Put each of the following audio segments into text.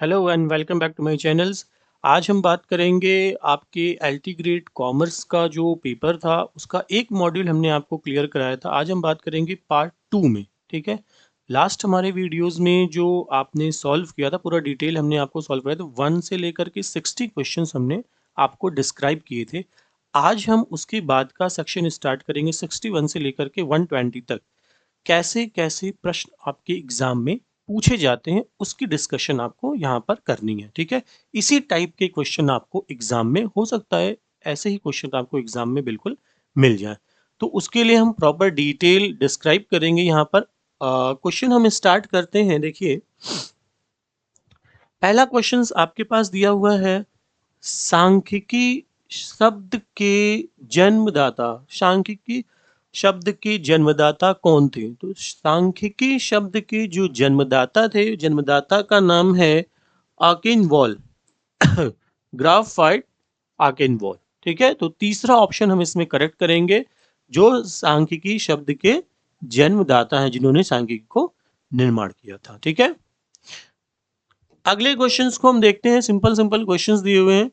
Hello and welcome back to my channels. आज हम बात करेंगे आपके एलटी ग्रेड कॉमर्स का जो पेपर था उसका एक मॉड्यूल हमने आपको क्लियर कराया था। आज हम बात करेंगे पार्ट 2 में। ठीक है, लास्ट हमारे वीडियोस में जो आपने सॉल्व किया था पूरा डिटेल हमने आपको सॉल्व कराया था। 1 से लेकर के 60 क्वेश्चंस हमने आपको डिस्क्राइब किए थे। आज हम उसके बाद का सेक्शन स्टार्ट करेंगे 61 से लेकर के 120 तक। कैसे कैसे प्रश्न आपके एग्जाम में पूछे जाते हैं उसकी डिस्कशन आपको यहाँ पर करनी है। ठीक है, इसी टाइप के क्वेश्चन आपको एग्जाम में हो सकता है, ऐसे ही क्वेश्चन आपको एग्जाम में बिल्कुल मिल जाए। तो उसके लिए हम प्रॉपर डिटेल डिस्क्राइब करेंगे यहाँ पर। क्वेश्चन हम स्टार्ट करते हैं। देखिए, पहला क्वेश्चन आपके पास दिया हुआ है, सांख्यिकी शब्द के जन्मदाता। सांख्यिकी शब्द के जन्मदाता कौन थे? तो सांख्यिकी शब्द के जो जन्मदाता थे, जन्मदाता का नाम है आकिन्वॉल। ग्राफाइट आकिन्वॉल। ठीक है, तो तीसरा ऑप्शन हम इसमें करेक्ट करेंगे, जो सांख्यिकी शब्द के जन्मदाता हैं, जिन्होंने सांख्यिकी को निर्माण किया था। ठीक है, अगले क्वेश्चंस को हम देखते हैं। सिंपल सिंपल क्वेश्चंस दिए हुए हैं।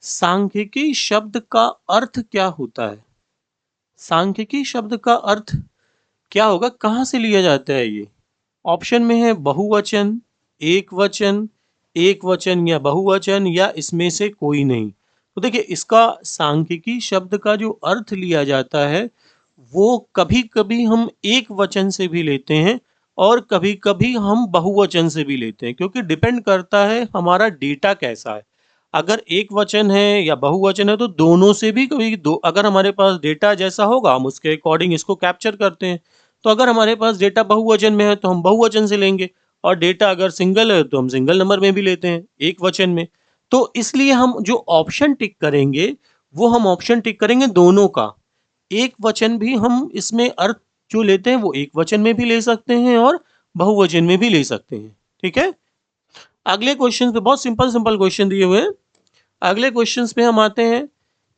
सांख्यिकी शब्द का अर्थ क्या होता है? सांख्यिकी शब्द का अर्थ क्या होगा, कहां से लिया जाता है ये? ऑप्शन में है बहुवचन, एक वचन या बहुवचन, या इसमें से कोई नहीं। तो देखिए, इसका सांख्यिकी शब्द का जो अर्थ लिया जाता है वो कभी कभी हम एक वचन से भी लेते हैं और कभी कभी हम बहुवचन से भी लेते हैं, क्योंकि डिपेंड करता है हमारा डेटा कैसा है। अगर एक वचन है या बहुवचन है तो दोनों से भी कभी दो, अगर हमारे पास डेटा जैसा होगा हम उसके अकॉर्डिंग इसको कैप्चर करते हैं। तो अगर हमारे पास डेटा बहुवचन में है तो हम बहुवचन से लेंगे, और डेटा अगर सिंगल है तो हम सिंगल नंबर में भी लेते हैं, एक वचन में। तो इसलिए हम जो ऑप्शन टिक करेंगे वो हम ऑप्शन टिक करेंगे दोनों का। एक वचन भी हम इसमें अर्थ जो लेते हैं वो एक वचन में भी ले सकते हैं और बहुवचन में भी ले सकते हैं। ठीक है, अगले क्वेश्चन पे बहुत सिंपल सिंपल क्वेश्चन दिए हुए हैं। अगले क्वेश्चन पे हम आते हैं।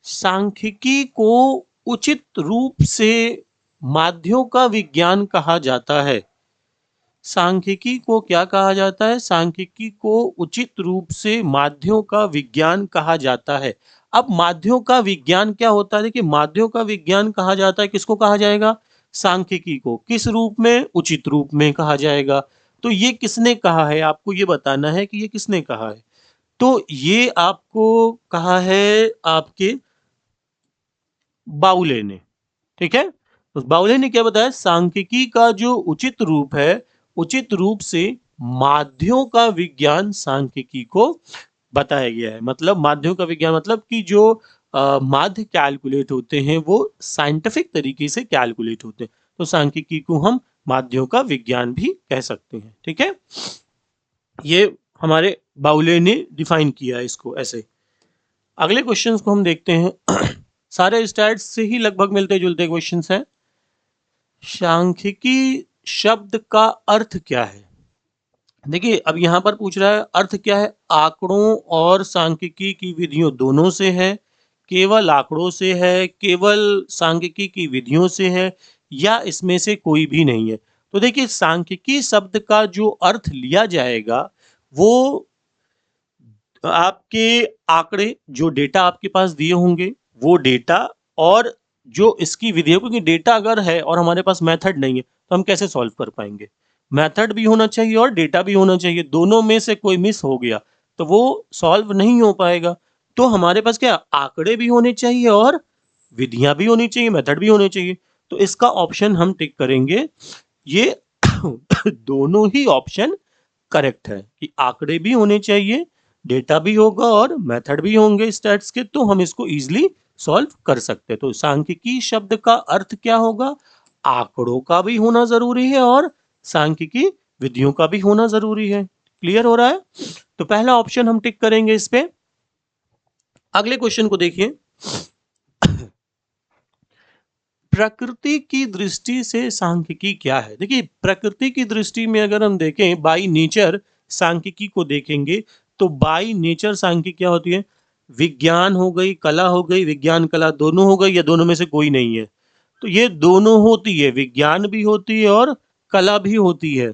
सांख्यिकी को उचित रूप से माध्यों का विज्ञान कहा जाता है। सांख्यिकी को क्या कहा जाता है? सांख्यिकी को उचित रूप से माध्यों का विज्ञान कहा जाता है। अब माध्यों का विज्ञान क्या होता है? देखिए, माध्यों का विज्ञान कहा जाता है, किसको कहा जाएगा? सांख्यिकी को। किस रूप में? उचित रूप में कहा जाएगा। तो ये किसने कहा है, आपको ये बताना है कि ये किसने कहा है। तो ये आपको कहा है आपके बाउले ने। ठीक है, तो बाउले ने क्या बताया? सांख्यिकी का जो उचित रूप है, उचित रूप से माध्यों का विज्ञान सांख्यिकी को बताया गया है। मतलब माध्यों का विज्ञान मतलब कि जो माध्य कैलकुलेट होते हैं वो साइंटिफिक तरीके से कैलकुलेट होते हैं। तो सांख्यिकी को हम माध्यों का विज्ञान भी कह सकते हैं। ठीक है, ये हमारे बाउले ने डिफाइन किया है इसको ऐसे। अगले क्वेश्चंस को हम देखते हैं। सारे स्टैट्स से ही लगभग मिलते जुलते क्वेश्चंस हैं। सांख्यिकी शब्द का अर्थ क्या है? देखिए, अब यहां पर पूछ रहा है अर्थ क्या है। आंकड़ों और सांख्यिकी की विधियों दोनों से है, केवल आंकड़ों से है, केवल सांख्यिकी की विधियों से है, या इसमें से कोई भी नहीं है। तो देखिए, सांख्यिकी शब्द का जो अर्थ लिया जाएगा वो आपके आंकड़े, जो डेटा आपके पास दिए होंगे वो डेटा, और जो इसकी विधि है, क्योंकि डेटा अगर है और हमारे पास मेथड नहीं है तो हम कैसे सॉल्व कर पाएंगे? मेथड भी होना चाहिए और डेटा भी होना चाहिए, दोनों में से कोई मिस हो गया तो वो सॉल्व नहीं हो पाएगा। तो हमारे पास क्या, आंकड़े भी होने चाहिए और विधियां भी होनी चाहिए, मेथड भी होने चाहिए। तो इसका ऑप्शन हम टिक करेंगे, ये दोनों ही ऑप्शन करेक्ट है कि आंकड़े भी होने चाहिए, डेटा भी होगा और मेथड भी होंगे स्टैट्स के, तो हम इसको इजीली सॉल्व कर सकते हैं। तो सांख्यिकी शब्द का अर्थ क्या होगा? आंकड़ों का भी होना जरूरी है और सांख्यिकी विधियों का भी होना जरूरी है। क्लियर हो रहा है? तो पहला ऑप्शन हम टिक करेंगे इस पे। अगले क्वेश्चन को देखिए। प्रकृति की दृष्टि से सांख्यिकी क्या है? देखिए, प्रकृति की दृष्टि में अगर हम देखें, बाय नेचर सांख्यिकी को देखेंगे तो बाय नेचर सांख्यिकी क्या होती है? विज्ञान हो गई, कला हो गई, विज्ञान कला दोनों हो गई, या दोनों में से कोई नहीं है? तो ये दोनों होती है, विज्ञान भी होती है और कला भी होती है।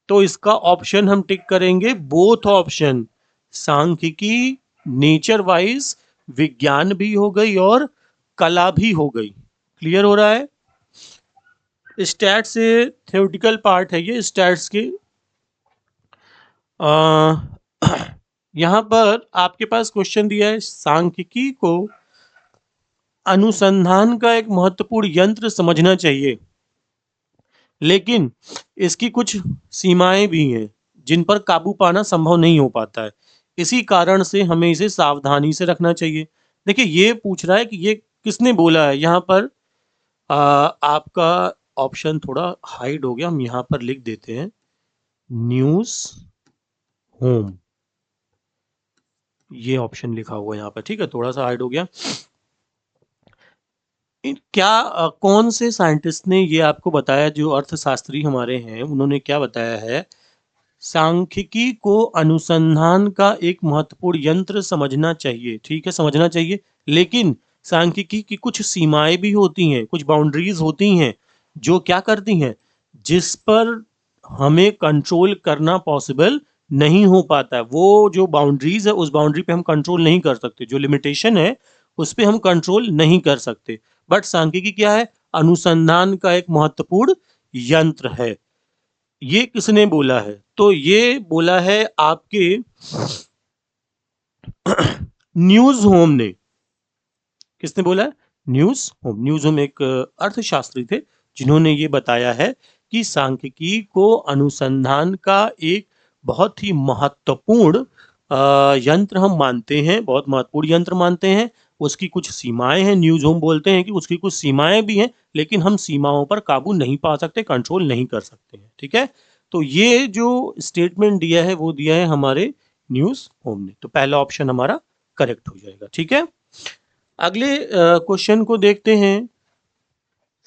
तो इसका ऑप्शन हम टिक करेंगे, बोथ ऑप्शन। सांख्यिकी नेचर वाइज विज्ञान भी हो गई और कला भी हो गई। क्लियर हो रहा है? स्टैट्स से थ्योरेटिकल पार्ट है ये स्टैट्स के। यहाँ पर आपके पास क्वेश्चन दिया है, सांख्यिकी को अनुसंधान का एक महत्वपूर्ण यंत्र समझना चाहिए, लेकिन इसकी कुछ सीमाएं भी हैं जिन पर काबू पाना संभव नहीं हो पाता है। इसी कारण से हमें इसे सावधानी से रखना चाहिए। देखिए ये पूछ रहा है कि ये किसने बोला है। यहाँ पर आपका ऑप्शन थोड़ा हाइड हो गया, हम यहाँ पर लिख देते हैं न्यूज होम, ये ऑप्शन लिखा हुआ है यहाँ पर, ठीक है, थोड़ा सा हाइड हो गया। क्या कौन से साइंटिस्ट ने ये आपको बताया, जो अर्थशास्त्री हमारे हैं उन्होंने क्या बताया है, सांख्यिकी को अनुसंधान का एक महत्वपूर्ण यंत्र समझना चाहिए। ठीक है, समझना चाहिए, लेकिन सांख्यिकी की कुछ सीमाएं भी होती हैं, कुछ बाउंड्रीज होती हैं जो क्या करती हैं, जिस पर हमें कंट्रोल करना पॉसिबल नहीं हो पाता है। वो जो बाउंड्रीज है उस बाउंड्री पे हम कंट्रोल नहीं कर सकते, जो लिमिटेशन है उस पे हम कंट्रोल नहीं कर सकते। बट सांख्यिकी क्या है, अनुसंधान का एक महत्वपूर्ण यंत्र है। ये किसने बोला है, तो ये बोला है आपके न्यूज होम ने। किसने बोला है? News home. न्यूज होम एक अर्थशास्त्री थे जिन्होंने ये बताया है कि सांख्यिकी को अनुसंधान का एक बहुत ही महत्वपूर्ण यंत्र हम मानते हैं, बहुत महत्वपूर्ण यंत्र मानते हैं। उसकी कुछ सीमाएं हैं, न्यूज होम बोलते हैं कि उसकी कुछ सीमाएं भी हैं, लेकिन हम सीमाओं पर काबू नहीं पा सकते, कंट्रोल नहीं कर सकते हैं। ठीक है, तो ये जो स्टेटमेंट दिया है वो दिया है हमारे न्यूज होम ने, तो पहला ऑप्शन हमारा करेक्ट हो जाएगा। ठीक है, अगले क्वेश्चन को देखते हैं।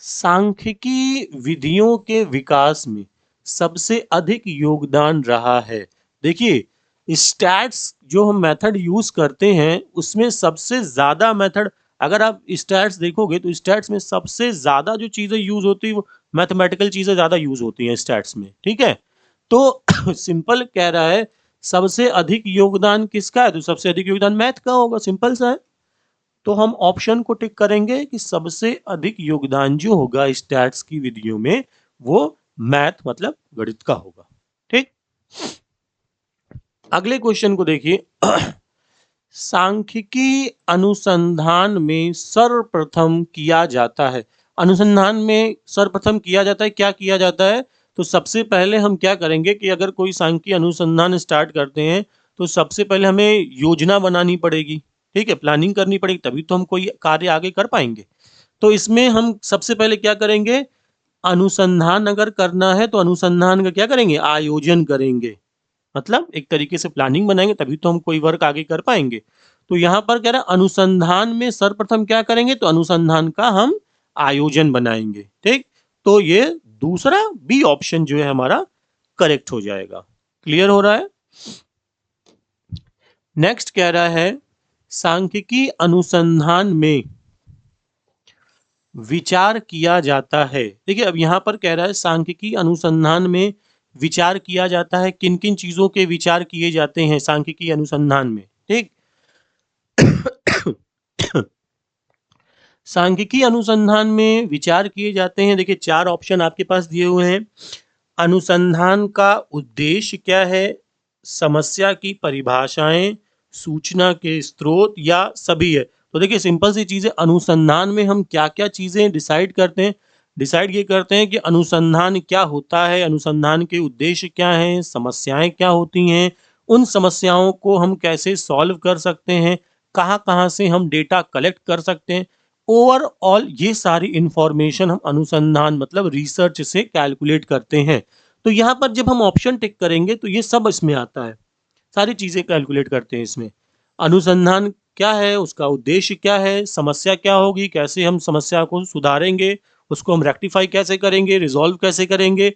सांख्यिकी विधियों के विकास में सबसे अधिक योगदान रहा है। देखिए स्टैट्स जो हम मेथड यूज करते हैं उसमें सबसे ज्यादा मेथड, अगर आप स्टैट्स देखोगे तो स्टैट्स में सबसे ज्यादा जो चीजें यूज होती है वो मैथमेटिकल चीजें ज्यादा यूज होती हैं स्टैट्स में। ठीक है, तो सिंपल कह रहा है सबसे अधिक योगदान किसका है, तो सबसे अधिक योगदान मैथ का होगा, सिंपल सा है। तो हम ऑप्शन को टिक करेंगे कि सबसे अधिक योगदान जो होगा स्टैट्स की विधियों में वो मैथ मतलब गणित का होगा। ठीक, अगले क्वेश्चन को देखिए। सांख्यिकी अनुसंधान में सर्वप्रथम किया जाता है। अनुसंधान में सर्वप्रथम किया जाता है, क्या किया जाता है, तो सबसे पहले हम क्या करेंगे कि अगर कोई सांख्यिकी अनुसंधान स्टार्ट करते हैं तो सबसे पहले हमें योजना बनानी पड़ेगी। ठीक है, प्लानिंग करनी पड़ेगी, तभी तो हम कोई कार्य आगे कर पाएंगे। तो इसमें हम सबसे पहले क्या करेंगे, अनुसंधान अगर करना है तो अनुसंधान का क्या करेंगे, आयोजन करेंगे, मतलब एक तरीके से प्लानिंग बनाएंगे, तभी तो हम कोई वर्क आगे कर पाएंगे। तो यहाँ पर कह रहा है अनुसंधान में सर्वप्रथम क्या करेंगे, तो अनुसंधान का हम आयोजन बनाएंगे। ठीक, तो ये दूसरा बी ऑप्शन जो है हमारा करेक्ट हो जाएगा। क्लियर हो रहा है? नेक्स्ट कह रहा है सांख्यिकी अनुसंधान में विचार किया जाता है। देखिए अब यहाँ पर कह रहा है सांख्यिकी अनुसंधान में विचार किया जाता है, किन किन चीजों के विचार किए जाते हैं सांख्यिकी अनुसंधान में। ठीक, सांख्यिकी अनुसंधान में विचार किए जाते हैं, देखिए चार ऑप्शन आपके पास दिए हुए हैं। अनुसंधान का उद्देश्य क्या है, समस्या की परिभाषाएं, सूचना के स्रोत या सभी है। तो देखिए सिंपल सी चीजें, अनुसंधान में हम क्या क्या चीजें डिसाइड करते हैं, डिसाइड ये करते हैं कि अनुसंधान क्या होता है, अनुसंधान के उद्देश्य क्या हैं, समस्याएं क्या होती हैं, उन समस्याओं को हम कैसे सॉल्व कर सकते हैं, कहाँ कहाँ से हम डेटा कलेक्ट कर सकते हैं। ओवरऑल ये सारी इंफॉर्मेशन हम अनुसंधान मतलब रिसर्च से कैलकुलेट करते हैं। तो यहाँ पर जब हम ऑप्शन टिक करेंगे तो ये सब इसमें आता है, सारी चीजें कैलकुलेट करते हैं इसमें। अनुसंधान क्या है, उसका उद्देश्य क्या है, समस्या क्या होगी, कैसे हम समस्या को सुधारेंगे, उसको हम रेक्टिफाई कैसे करेंगे, रिजॉल्व कैसे करेंगे,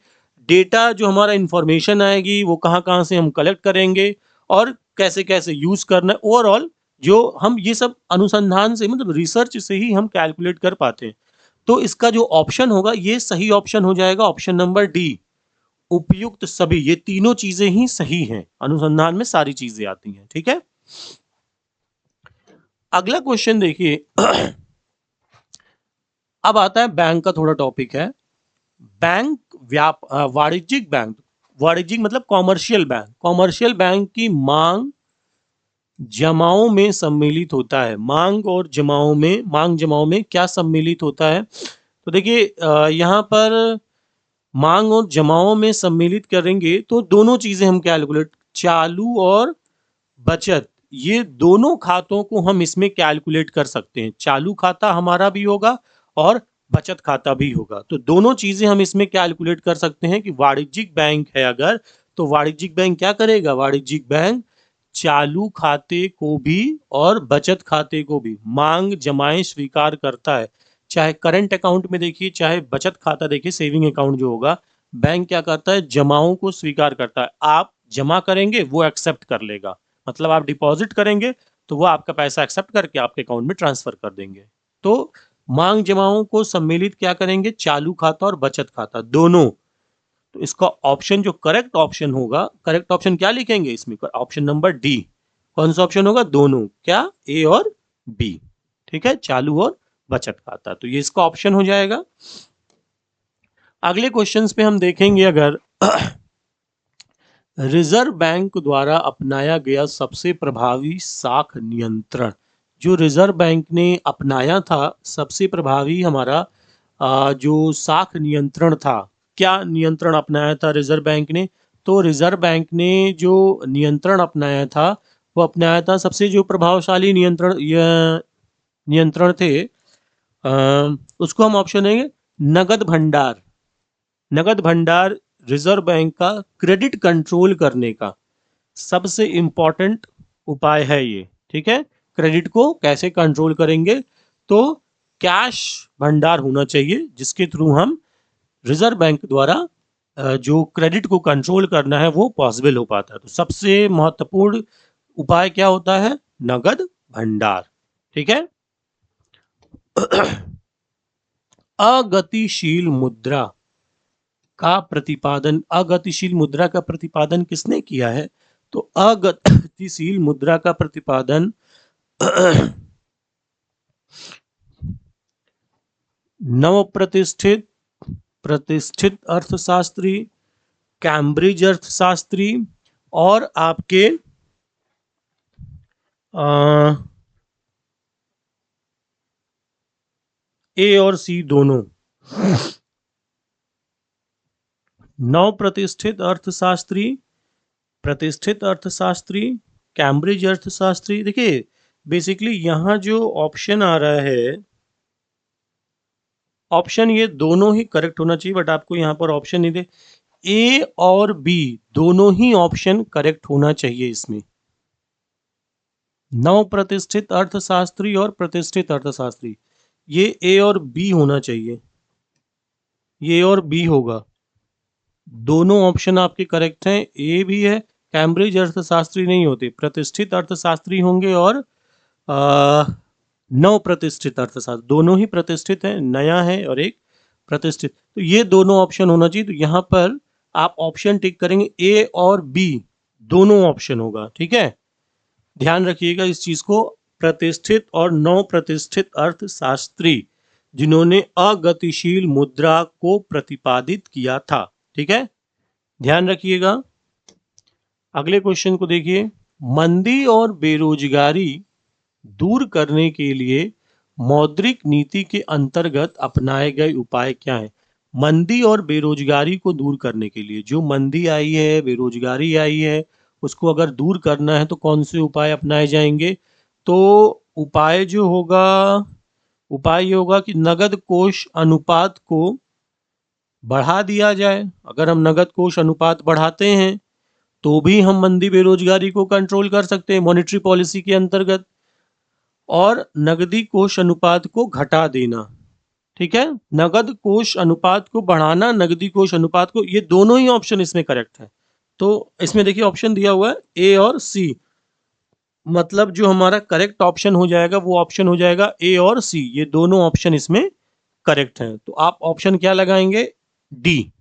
डेटा जो हमारा इंफॉर्मेशन आएगी वो कहाँ कहाँ से हम कलेक्ट करेंगे और कैसे कैसे यूज करना है। ओवरऑल जो हम ये सब अनुसंधान से मतलब रिसर्च से ही हम कैलकुलेट कर पाते हैं। तो इसका जो ऑप्शन होगा ये सही ऑप्शन हो जाएगा, ऑप्शन नंबर डी। उपयुक्त सभी, ये तीनों चीजें ही सही हैं, अनुसंधान में सारी चीजें आती हैं। ठीक है, अगला क्वेश्चन देखिए। अब आता है बैंक का थोड़ा टॉपिक है। बैंक वाणिज्यिक बैंक, वाणिज्यिक मतलब कॉमर्शियल बैंक, कॉमर्शियल बैंक की मांग जमाओं में सम्मिलित होता है। मांग और जमाओं में, मांग जमाओं में क्या सम्मिलित होता है? तो देखिए यहाँ पर मांग और जमाओं में सम्मिलित करेंगे तो दोनों चीजें हम कैलकुलेट, चालू और बचत, ये दोनों खातों को हम इसमें कैलकुलेट कर सकते हैं। चालू खाता हमारा भी होगा और बचत खाता भी होगा, तो दोनों चीजें हम इसमें कैलकुलेट कर सकते हैं कि वाणिज्यिक बैंक है अगर, तो वाणिज्यिक बैंक क्या करेगा? वाणिज्यिक बैंक चालू खाते को भी और बचत खाते को भी मांग जमाएं स्वीकार करता है। चाहे करंट अकाउंट में देखिए, चाहे बचत खाता देखिए, सेविंग अकाउंट जो होगा, बैंक क्या करता है? जमाओं को स्वीकार करता है। आप जमा करेंगे वो एक्सेप्ट कर लेगा, मतलब आप डिपॉजिट करेंगे तो वो आपका पैसा एक्सेप्ट करके आपके अकाउंट में ट्रांसफर कर देंगे। तो मांग जमाओं को सम्मिलित क्या करेंगे? चालू खाता और बचत खाता दोनों। तो इसका ऑप्शन जो करेक्ट ऑप्शन होगा, करेक्ट ऑप्शन क्या लिखेंगे इसमें? Option number D. कौन सा ऑप्शन होगा? दोनों, क्या? ए और बी। ठीक है, चालू और बचत खाता, तो ये इसका ऑप्शन हो जाएगा। अगले क्वेश्चंस पे हम देखेंगे, अगर रिजर्व बैंक द्वारा अपनाया गया सबसे प्रभावी साख नियंत्रण, जो रिजर्व बैंक ने अपनाया था सबसे प्रभावी हमारा जो साख नियंत्रण था, क्या नियंत्रण अपनाया था रिजर्व बैंक ने? तो रिजर्व बैंक ने जो नियंत्रण अपनाया था वो अपनाया था, सबसे जो प्रभावशाली नियंत्रण थे, उसको हम ऑप्शन देंगे नगद भंडार। नगद भंडार रिजर्व बैंक का क्रेडिट कंट्रोल करने का सबसे इंपॉर्टेंट उपाय है ये। ठीक है, क्रेडिट को कैसे कंट्रोल करेंगे? तो कैश भंडार होना चाहिए जिसके थ्रू हम रिजर्व बैंक द्वारा जो क्रेडिट को कंट्रोल करना है वो पॉसिबल हो पाता है। तो सबसे महत्वपूर्ण उपाय क्या होता है? नगद भंडार। ठीक है, अगतिशील मुद्रा का प्रतिपादन, अगतिशील मुद्रा का प्रतिपादन किसने किया है? तो अगतिशील मुद्रा का प्रतिपादन नव प्रतिष्ठित प्रतिष्ठित अर्थशास्त्री, कैम्ब्रिज अर्थशास्त्री और आपके ए और सी दोनों। नव प्रतिष्ठित अर्थशास्त्री, प्रतिष्ठित अर्थशास्त्री, कैम्ब्रिज अर्थशास्त्री। देखिए बेसिकली यहाँ जो ऑप्शन आ रहा है, ऑप्शन ये दोनों ही करेक्ट होना चाहिए, बट आपको यहाँ पर ऑप्शन नहीं दे। ए और बी दोनों ही ऑप्शन करेक्ट होना चाहिए इसमें, नव प्रतिष्ठित अर्थशास्त्री और प्रतिष्ठित अर्थशास्त्री, ये ए और बी होना चाहिए, ये और बी होगा। दोनों ऑप्शन आपके करेक्ट हैं, ए भी है, कैम्ब्रिज अर्थशास्त्री नहीं होते, प्रतिष्ठित अर्थशास्त्री होंगे और नव प्रतिष्ठित अर्थशास्त्र, दोनों ही प्रतिष्ठित है, नया है और एक प्रतिष्ठित, तो ये दोनों ऑप्शन होना चाहिए। तो यहाँ पर आप ऑप्शन टिक करेंगे, ए और बी दोनों ऑप्शन होगा। ठीक है, ध्यान रखिएगा इस चीज को, प्रतिष्ठित और नव प्रतिष्ठित अर्थशास्त्री जिन्होंने अगतिशील मुद्रा को प्रतिपादित किया था। ठीक है, ध्यान रखिएगा। अगले क्वेश्चन को देखिए, मंदी और बेरोजगारी दूर करने के लिए मौद्रिक नीति के अंतर्गत अपनाए गए उपाय क्या हैं? मंदी और बेरोजगारी को दूर करने के लिए, जो मंदी आई है, बेरोजगारी आई है, उसको अगर दूर करना है तो कौन से उपाय अपनाए जाएंगे? तो उपाय जो होगा, उपाय ये होगा कि नगद कोष अनुपात को बढ़ा दिया जाए। अगर हम नगद कोष अनुपात बढ़ाते हैं तो भी हम मंदी बेरोजगारी को कंट्रोल कर सकते हैं मॉनेटरी पॉलिसी के अंतर्गत। और नगदी कोष अनुपात को घटा देना। ठीक है, नगद कोष अनुपात को बढ़ाना, नगदी कोष अनुपात को, ये दोनों ही ऑप्शन इसमें करेक्ट है। तो इसमें देखिए ऑप्शन दिया हुआ है ए और सी, मतलब जो हमारा करेक्ट ऑप्शन हो जाएगा वो ऑप्शन हो जाएगा ए और सी, ये दोनों ऑप्शन इसमें करेक्ट हैं। तो आप ऑप्शन क्या लगाएंगे? डी,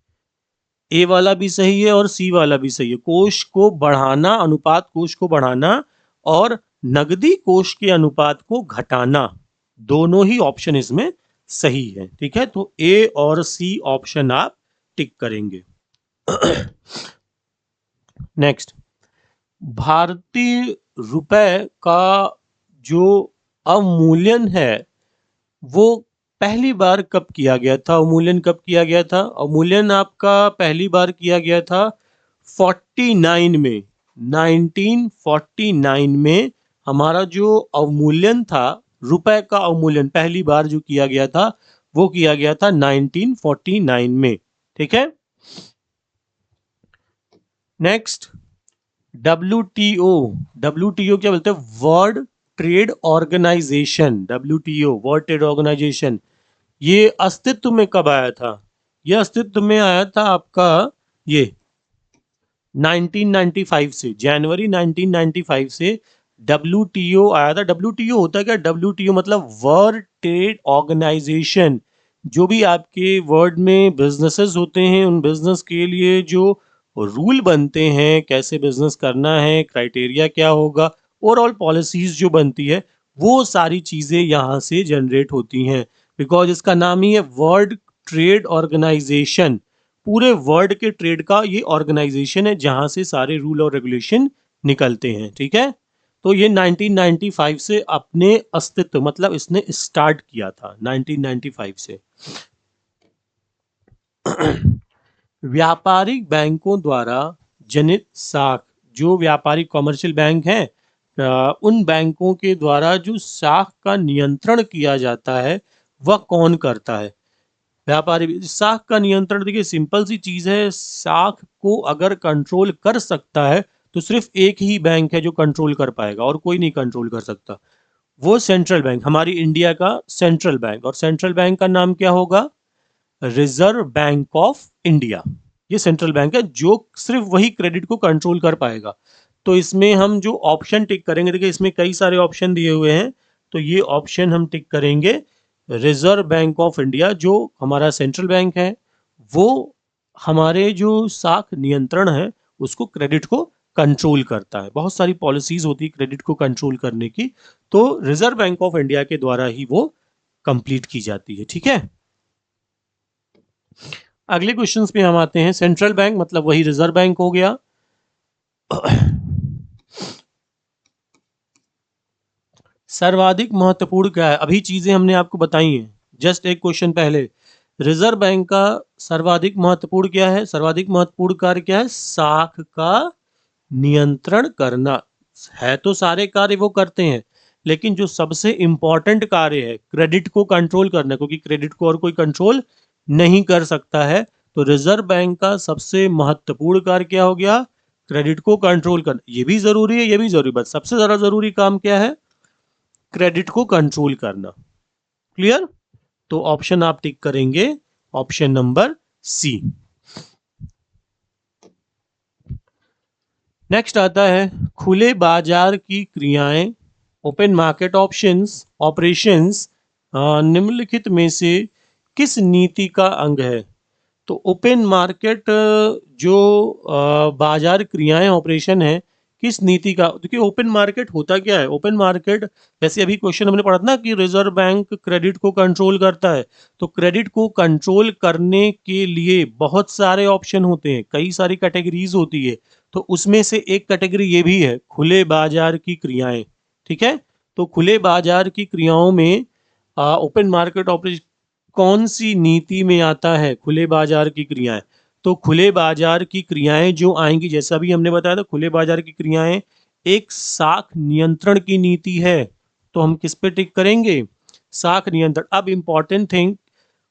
ए वाला भी सही है और सी वाला भी सही है। कोष को बढ़ाना, अनुपात कोष को बढ़ाना और नगदी कोष के अनुपात को घटाना, दोनों ही ऑप्शन इसमें सही है। ठीक है, तो ए और सी ऑप्शन आप टिक करेंगे। नेक्स्ट, भारतीय रुपए का जो अवमूल्यन है वो पहली बार कब किया गया था? अवमूल्यन कब किया गया था? अवमूल्यन आपका पहली बार किया गया था 49 में, 1949 में हमारा जो अवमूल्यन था, रुपए का अवमूल्यन पहली बार जो किया गया था वो किया गया था 1949 में। ठीक है, नेक्स्ट, WTO, WTO क्या बोलते हैं? World trade organisation. WTO world trade organisation, ये अस्तित्व में कब आया था? ये अस्तित्व में आया था आपका ये 1995 से, जनवरी 1995 से WTO आया था। WTO होता क्या? WTO मतलब वर्ल्ड ट्रेड ऑर्गेनाइजेशन। जो भी आपके वर्ल्ड में बिजनेसेस होते हैं, उन बिजनेस के लिए जो रूल बनते हैं, कैसे बिजनेस करना है, क्राइटेरिया क्या होगा, ओवरऑल पॉलिसीज जो बनती है, वो सारी चीजें यहाँ से जनरेट होती हैं। बिकॉज इसका नाम ही है वर्ल्ड ट्रेड ऑर्गेनाइजेशन। पूरे वर्ल्ड के ट्रेड का ये ऑर्गेनाइजेशन है जहां से सारे रूल और रेगुलेशन निकलते हैं। ठीक है, तो ये 1995 से अपने अस्तित्व, मतलब इसने स्टार्ट किया था 1995 से। व्यापारिक बैंकों द्वारा जनित साख, जो व्यापारिक कॉमर्शियल बैंक हैं, उन बैंकों के द्वारा जो साख का नियंत्रण किया जाता है वह कौन करता है? व्यापारी साख का नियंत्रण, देखिए सिंपल सी चीज है, साख को अगर कंट्रोल कर सकता है तो सिर्फ एक ही बैंक है जो कंट्रोल कर पाएगा और कोई नहीं कंट्रोल कर सकता, वो सेंट्रल बैंक, हमारी इंडिया का सेंट्रल बैंक। और सेंट्रल बैंक का नाम क्या होगा? Reserve bank of India. ये सेंट्रल बैंक है जो सिर्फ वही क्रेडिट को कंट्रोल कर पाएगा। तो इसमें हम जो ऑप्शन टिक करेंगे, देखिए इसमें कई सारे ऑप्शन दिए हुए हैं, तो ये ऑप्शन हम टिक करेंगे। रिजर्व बैंक ऑफ इंडिया जो हमारा सेंट्रल बैंक है, वो हमारे जो साख नियंत्रण है उसको, क्रेडिट को कंट्रोल करता है। बहुत सारी पॉलिसीज होती है क्रेडिट को कंट्रोल करने की, तो रिजर्व बैंक ऑफ इंडिया के द्वारा ही वो कंप्लीट की जाती है। ठीक है, अगले क्वेश्चंस पे हम आते हैं। सेंट्रल बैंक मतलब वही रिजर्व बैंक हो गया। सर्वाधिक महत्वपूर्ण क्या है? अभी चीजें हमने आपको बताई हैं जस्ट एक क्वेश्चन पहले। रिजर्व बैंक का सर्वाधिक महत्वपूर्ण क्या है? सर्वाधिक महत्वपूर्ण कार्य क्या है? साख का नियंत्रण करना है। तो सारे कार्य वो करते हैं, लेकिन जो सबसे इंपॉर्टेंट कार्य है क्रेडिट को कंट्रोल करना, क्योंकि क्रेडिट को और कोई कंट्रोल नहीं कर सकता है, तो रिजर्व बैंक का सबसे महत्वपूर्ण कार्य क्या हो गया? क्रेडिट को कंट्रोल करना। ये भी जरूरी है, ये भी जरूरी, बस सबसे ज्यादा जरूरी काम क्या है? क्रेडिट को कंट्रोल करना। क्लियर? तो ऑप्शन आप टिक करेंगे, ऑप्शन नंबर सी। नेक्स्ट आता है खुले बाजार की क्रियाएं, ओपन मार्केट ऑप्शंस ऑपरेशंस निम्नलिखित में से किस नीति का अंग है? तो ओपन मार्केट जो बाजार क्रियाएं ऑपरेशन है, किस नीति का? देखिए ओपन मार्केट होता क्या है? ओपन मार्केट, जैसे अभी क्वेश्चन हमने पढ़ा था ना कि रिजर्व बैंक क्रेडिट को कंट्रोल करता है, तो क्रेडिट को कंट्रोल करने के लिए बहुत सारे ऑप्शन होते हैं, कई सारी कैटेगरीज होती है, तो उसमें से एक कैटेगरी ये भी है खुले बाजार की क्रियाएं। ठीक है, तो खुले बाजार की क्रियाओं में ओपन मार्केट ऑपरेशन कौन सी नीति में आता है? खुले बाजार की क्रियाएं। तो खुले बाजार की क्रियाएं जो आएंगी, जैसा भी हमने बताया था, खुले बाजार की क्रियाएं एक साख नियंत्रण की नीति है, तो हम किस पे टिक करेंगे? साख नियंत्रण। अब इंपॉर्टेंट थिंग,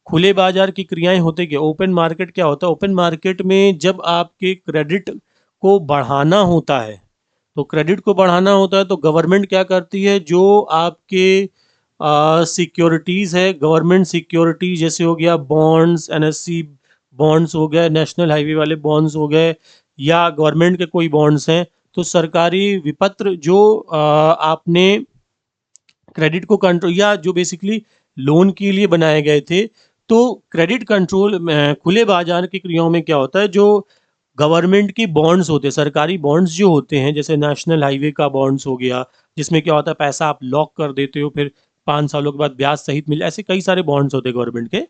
खुले बाजार की क्रियाएं होते क्या? ओपन मार्केट क्या होता है? ओपन मार्केट में जब आपके क्रेडिट को बढ़ाना होता है, तो क्रेडिट को बढ़ाना होता है तो गवर्नमेंट क्या करती है? जो आपके सिक्योरिटीज है, गवर्नमेंट सिक्योरिटी, जैसे हो गया बॉन्ड्स, NSE बॉन्ड्स हो गए, नेशनल हाईवे वाले बॉन्ड्स हो गए, या गवर्नमेंट के कोई बॉन्ड्स हैं, तो सरकारी विपत्र जो आपने क्रेडिट को कंट्रोल, या जो बेसिकली लोन के लिए बनाए गए थे, तो क्रेडिट कंट्रोल में खुले बाजार की क्रियाओं में क्या होता है, जो गवर्नमेंट की बॉन्ड्स होते हैं, सरकारी बॉन्ड्स जो होते हैं, जैसे नेशनल हाईवे का बॉन्ड्स हो गया, जिसमें क्या होता है पैसा आप लॉक कर देते हो, फिर 5 सालों के बाद ब्याज सहित मिले, ऐसे कई सारे बॉन्ड्स होते हैं गवर्नमेंट के।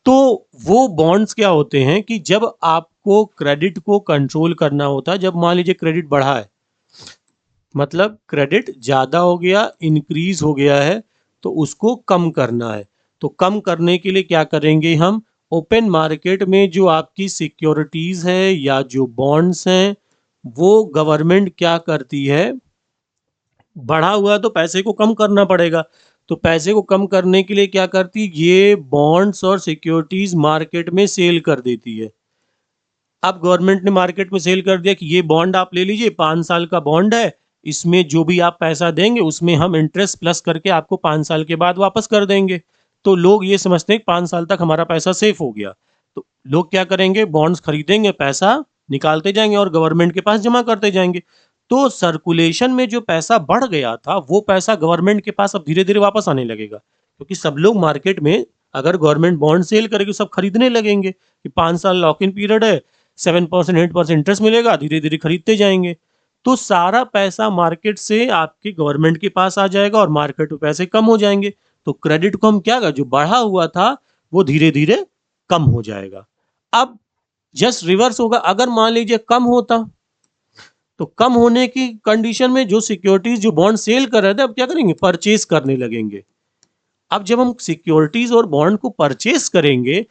तो वो बॉन्ड्स क्या होते हैं कि जब आपको क्रेडिट को कंट्रोल करना होता है, जब मान लीजिए क्रेडिट बढ़ा है, मतलब क्रेडिट ज्यादा हो गया, इंक्रीज हो गया है, तो उसको कम करना है। तो कम करने के लिए क्या करेंगे हम, ओपन मार्केट में जो आपकी सिक्योरिटीज है या जो बॉन्ड्स हैं, वो गवर्नमेंट क्या करती है, बढ़ा हुआ तो पैसे को कम करना पड़ेगा, तो पैसे को कम करने के लिए क्या करती, ये बॉन्ड्स और सिक्योरिटीज मार्केट में सेल कर देती है। अब गवर्नमेंट ने मार्केट में सेल कर दिया कि ये बॉन्ड आप ले लीजिए, 5 साल का बॉन्ड है, इसमें जो भी आप पैसा देंगे उसमें हम इंटरेस्ट प्लस करके आपको 5 साल के बाद वापस कर देंगे। तो लोग ये समझते हैं कि 5 साल तक हमारा पैसा सेफ हो गया, तो लोग क्या करेंगे, बॉन्ड्स खरीदेंगे, पैसा निकालते जाएंगे और गवर्नमेंट के पास जमा करते जाएंगे। तो सर्कुलेशन में जो पैसा बढ़ गया था, वो पैसा गवर्नमेंट के पास अब धीरे धीरे वापस आने लगेगा, क्योंकि सब लोग मार्केट में, अगर गवर्नमेंट बॉन्ड सेल करेगी, सब खरीदने लगेंगे कि 5 साल लॉक इन पीरियड है, 7% 8% इंटरेस्ट मिलेगा, धीरे धीरे खरीदते जाएंगे। तो सारा पैसा मार्केट से आपके गवर्नमेंट के पास आ जाएगा और मार्केट में पैसे कम हो जाएंगे। तो क्रेडिट को हम क्या कर, जो बढ़ा हुआ था वो धीरे धीरे कम हो जाएगा। अब जस्ट रिवर्स होगा, अगर मान लीजिए कम होता, तो कम होने की कंडीशन में जो सिक्योरिटीज, जो बॉन्ड सेल कर रहे थे, अब क्या करेंगे, परचेज करने लगेंगे। अब जब हम सिक्योरिटीज और बॉन्ड को परचेज करेंगे,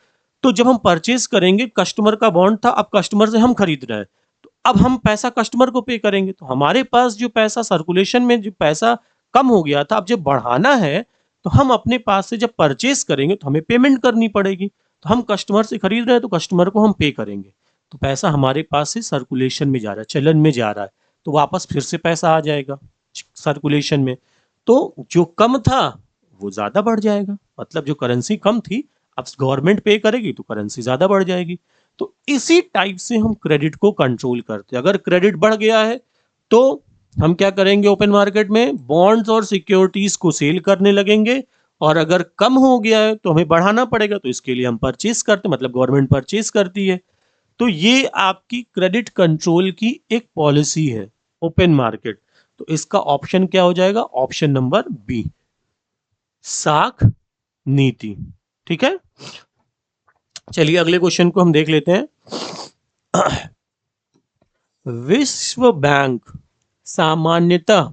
तो जब हम परचेज करेंगे, कस्टमर का बॉन्ड था, अब कस्टमर से हम खरीद रहे हैं, तो अब हम पैसा कस्टमर को पे करेंगे, तो हमारे पास जो पैसा सर्कुलेशन में, जो पैसा कम हो गया था, अब जब बढ़ाना है, तो हम अपने पास से जब परचेज करेंगे तो हमें पेमेंट करनी पड़ेगी। तो हम कस्टमर से खरीद रहे हैं तो कस्टमर को हम पे करेंगे, तो पैसा हमारे पास से सर्कुलेशन में जा रहा है, चलन में जा रहा है, तो वापस फिर से पैसा आ जाएगा सर्कुलेशन में। तो जो कम था वो ज्यादा बढ़ जाएगा, मतलब जो करेंसी कम थी, अब गवर्नमेंट पे करेगी तो करेंसी ज्यादा बढ़ जाएगी। तो इसी टाइप से हम क्रेडिट को कंट्रोल करते हैं। अगर क्रेडिट बढ़ गया है तो हम क्या करेंगे, ओपन मार्केट में बॉन्ड्स और सिक्योरिटीज को सेल करने लगेंगे, और अगर कम हो गया है तो हमें बढ़ाना पड़ेगा, तो इसके लिए हम परचेज करते, मतलब गवर्नमेंट परचेज करती है। तो ये आपकी क्रेडिट कंट्रोल की एक पॉलिसी है, ओपन मार्केट। तो इसका ऑप्शन क्या हो जाएगा, ऑप्शन नंबर बी, साख नीति। ठीक है, चलिए अगले क्वेश्चन को हम देख लेते हैं। विश्व बैंक सामान्यतः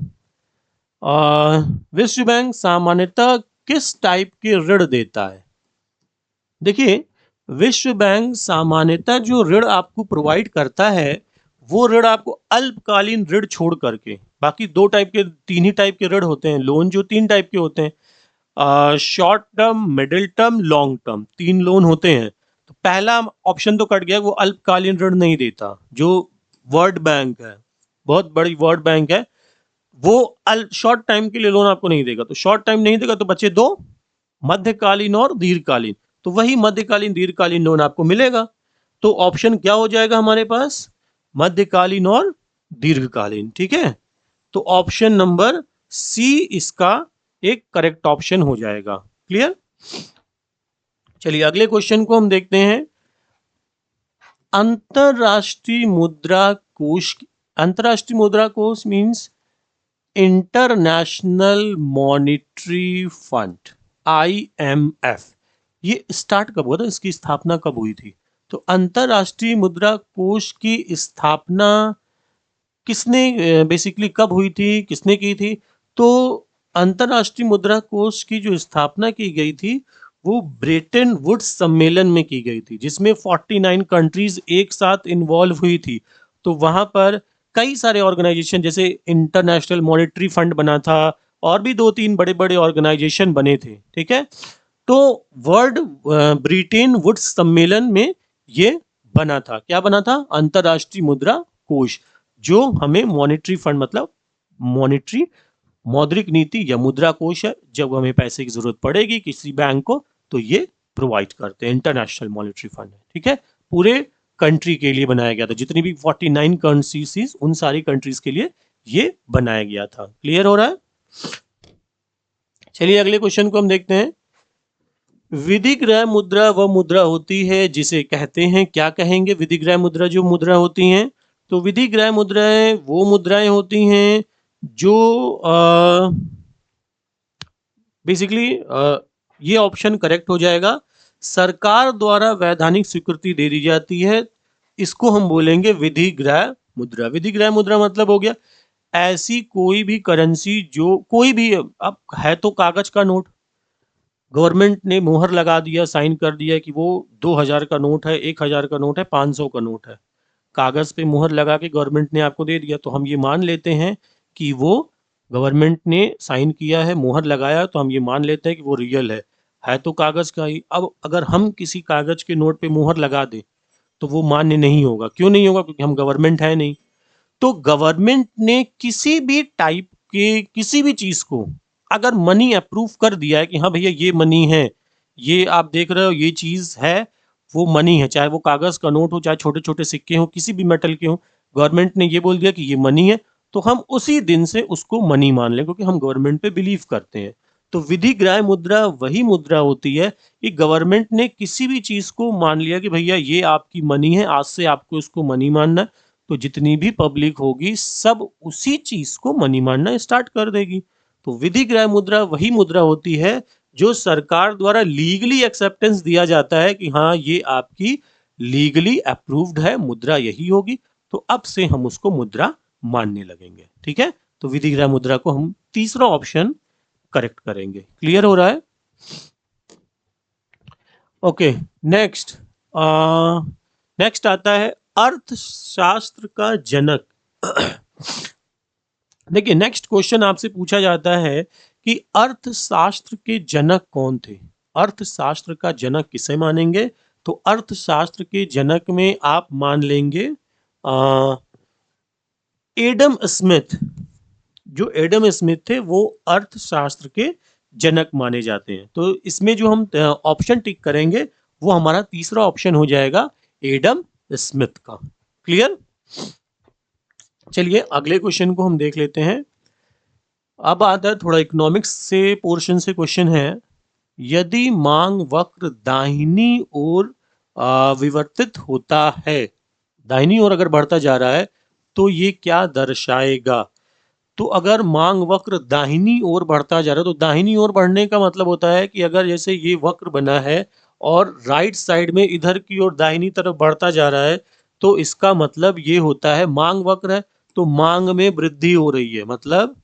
विश्व बैंक सामान्यतः किस टाइप के ऋण देता है। देखिए, विश्व बैंक सामान्यतः जो ऋण आपको प्रोवाइड करता है, वो ऋण आपको अल्पकालीन ऋण छोड़ करके, बाकी 2 टाइप के, 3 ही टाइप के ऋण होते हैं, लोन जो 3 टाइप के होते हैं, short term, middle term, long term, 3 loan होते हैं। तो पहला ऑप्शन तो कट गया, वो अल्पकालीन ऋण नहीं देता। जो वर्ल्ड बैंक है, बहुत बड़ी वर्ल्ड बैंक है, वो शॉर्ट टाइम के लिए लोन आपको नहीं देगा। तो शॉर्ट टाइम नहीं देगा, तो बचे 2, मध्यकालीन और दीर्घकालीन। तो वही मध्यकालीन दीर्घकालीन लोन आपको मिलेगा। तो ऑप्शन क्या हो जाएगा हमारे पास, मध्यकालीन और दीर्घकालीन। ठीक है, तो ऑप्शन नंबर सी इसका एक करेक्ट ऑप्शन हो जाएगा। क्लियर, चलिए अगले क्वेश्चन को हम देखते हैं। अंतरराष्ट्रीय मुद्रा कोष, अंतरराष्ट्रीय मुद्रा कोष means international monetary fund, IMF, ये स्टार्ट कब हुआ था, इसकी स्थापना कब हुई थी। तो अंतरराष्ट्रीय मुद्रा कोष की स्थापना किसने, बेसिकली कब हुई थी, किसने की थी। तो अंतरराष्ट्रीय मुद्रा कोष की जो स्थापना की गई थी, वो ब्रेटन वुड्स सम्मेलन में की गई थी, जिसमें 49 कंट्रीज एक साथ इन्वॉल्व हुई थी। तो वहां पर कई सारे ऑर्गेनाइजेशन, जैसे इंटरनेशनल मॉनेटरी फंड बना था, और भी 2-3 बड़े बड़े ऑर्गेनाइजेशन बने थे। ठीक है, तो वर्ल्ड ब्रिटेन वुड्स सम्मेलन में ये बना था। क्या बना था, अंतरराष्ट्रीय मुद्रा कोष, जो हमें मॉनेटरी फंड, मतलब मॉनेटरी, मौद्रिक नीति या मुद्रा कोष है, जब हमें पैसे की जरूरत पड़ेगी किसी बैंक को, तो ये प्रोवाइड करते हैं, इंटरनेशनल मॉनेटरी फंड है। ठीक है, पूरे कंट्री के लिए बनाया गया था, जितनी भी 49 कंट्रीज, उन सारी कंट्रीज के लिए ये बनाया गया था। क्लियर हो रहा है, चलिए अगले क्वेश्चन को हम देखते हैं। विधिग्रह मुद्रा वह मुद्रा होती है जिसे कहते हैं, क्या कहेंगे विधिग्रह मुद्रा जो मुद्रा होती हैं? तो विधिग्रह मुद्राएं वो मुद्राएं होती हैं जो बेसिकली ये ऑप्शन करेक्ट हो जाएगा। सरकार द्वारा वैधानिक स्वीकृति दे दी जाती है, इसको हम बोलेंगे विधिग्रह मुद्रा। विधिग्रह मुद्रा मतलब हो गया ऐसी कोई भी करेंसी जो कोई भी, अब है तो कागज का नोट, गवर्नमेंट ने मोहर लगा दिया, साइन कर दिया कि वो 2000 का नोट है, 1000 का नोट है, 500 का नोट है, कागज पे मोहर लगा के गवर्नमेंट ने आपको दे दिया, तो हम ये मान लेते हैं कि वो गवर्नमेंट ने साइन किया है, मोहर लगाया, तो हम ये मान लेते हैं कि वो रियल है तो कागज का ही। अब अगर हम किसी कागज के नोट पे मोहर लगा दें तो वो मान्य नहीं होगा। क्यों नहीं होगा? क्योंकि हम गवर्नमेंट है नहीं। तो गवर्नमेंट ने किसी भी टाइप के किसी भी चीज को अगर मनी अप्रूव कर दिया है कि हाँ भैया ये मनी है, ये आप देख रहे हो ये चीज है, वो मनी है, चाहे वो कागज का नोट हो, चाहे छोटे छोटे सिक्के हो, किसी भी मेटल के हो, गवर्नमेंट ने ये बोल दिया कि ये मनी है, तो हम उसी दिन से उसको मनी मान लें, क्योंकि हम गवर्नमेंट पे बिलीव करते हैं। तो विधिग्राह्य मुद्रा वही मुद्रा होती है कि गवर्नमेंट ने किसी भी चीज को मान लिया कि भैया ये आपकी मनी है, आज से आपको इसको मनी मानना है, तो जितनी भी पब्लिक होगी सब उसी चीज को मनी मानना स्टार्ट कर देगी। तो विधिग्राह्य मुद्रा वही मुद्रा होती है जो सरकार द्वारा लीगली एक्सेप्टेंस दिया जाता है कि हाँ ये आपकी लीगली अप्रूव्ड है, मुद्रा यही होगी, तो अब से हम उसको मुद्रा मानने लगेंगे। ठीक है, तो विधिग्राह्य मुद्रा को हम तीसरा ऑप्शन करेक्ट करेंगे। क्लियर हो रहा है? ओके, नेक्स्ट नेक्स्ट आता है अर्थशास्त्र का जनक। देखिए, नेक्स्ट क्वेश्चन आपसे पूछा जाता है कि अर्थशास्त्र के जनक कौन थे? अर्थशास्त्र का जनक किसे मानेंगे? तो अर्थशास्त्र के जनक में आप मान लेंगे एडम स्मिथ। जो एडम स्मिथ थे वो अर्थशास्त्र के जनक माने जाते हैं। तो इसमें जो हम ऑप्शन टिक करेंगे वो हमारा तीसरा ऑप्शन हो जाएगा एडम स्मिथ का। क्लियर? चलिए अगले क्वेश्चन को हम देख लेते हैं। अब आता है थोड़ा इकोनॉमिक्स से पोर्शन से क्वेश्चन है, यदि मांग वक्र दाहिनी ओर विवर्तित होता है, दाहिनी ओर अगर बढ़ता जा रहा है तो ये क्या दर्शाएगा? तो अगर मांग वक्र दाहिनी ओर बढ़ता जा रहा है, तो दाहिनी ओर बढ़ने का मतलब होता है कि अगर जैसे ये वक्र बना है और राइट साइड में इधर की ओर दाहिनी तरफ बढ़ता जा रहा है, तो इसका मतलब ये होता है मांग वक्र है तो मांग में वृद्धि हो रही है, मतलब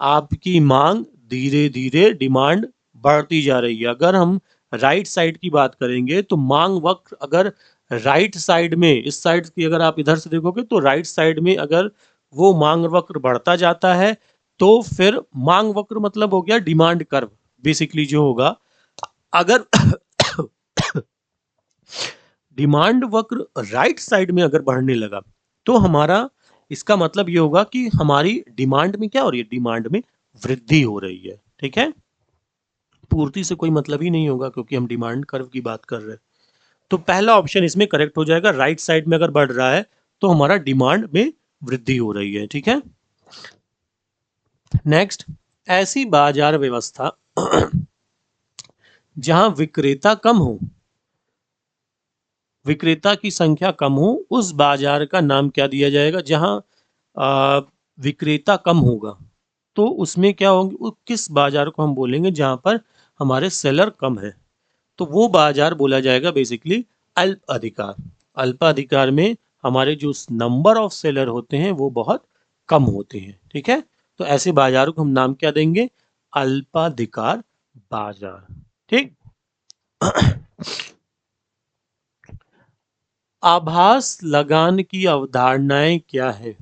आपकी मांग धीरे धीरे डिमांड बढ़ती जा रही है। अगर हम राइट साइड की बात करेंगे तो मांग वक्र अगर राइट साइड में, इस साइड की अगर आप इधर से देखोगे तो राइट साइड में अगर वो मांग वक्र बढ़ता जाता है तो फिर मांग वक्र मतलब हो गया डिमांड कर्व बेसिकली जो होगा। अगर डिमांड वक्र राइट साइड में अगर बढ़ने लगा तो हमारा इसका मतलब ये होगा कि हमारी डिमांड में क्या हो रही है? डिमांड में वृद्धि हो रही है। ठीक है, पूर्ति से कोई मतलब ही नहीं होगा क्योंकि हम डिमांड कर्व की बात कर रहे हैं। तो पहला ऑप्शन इसमें करेक्ट हो जाएगा, राइट साइड में अगर बढ़ रहा है तो हमारा डिमांड में वृद्धि हो रही है। ठीक है, नेक्स्ट, ऐसी बाजार व्यवस्था जहां विक्रेता कम हो, विक्रेता की संख्या कम हो, उस बाजार का नाम क्या दिया जाएगा? जहां विक्रेता कम होगा तो उसमें क्या होंगे, किस बाजार को हम बोलेंगे जहां पर हमारे सेलर कम है? तो वो बाजार बोला जाएगा बेसिकली अल्प अधिकार। अल्प अधिकार में हमारे जो नंबर ऑफ सेलर होते हैं वो बहुत कम होते हैं। ठीक है, तो ऐसे बाजार को हम नाम क्या देंगे? अल्पाधिकार बाजार। ठीक। आभास लगान की अवधारणाएं क्या है?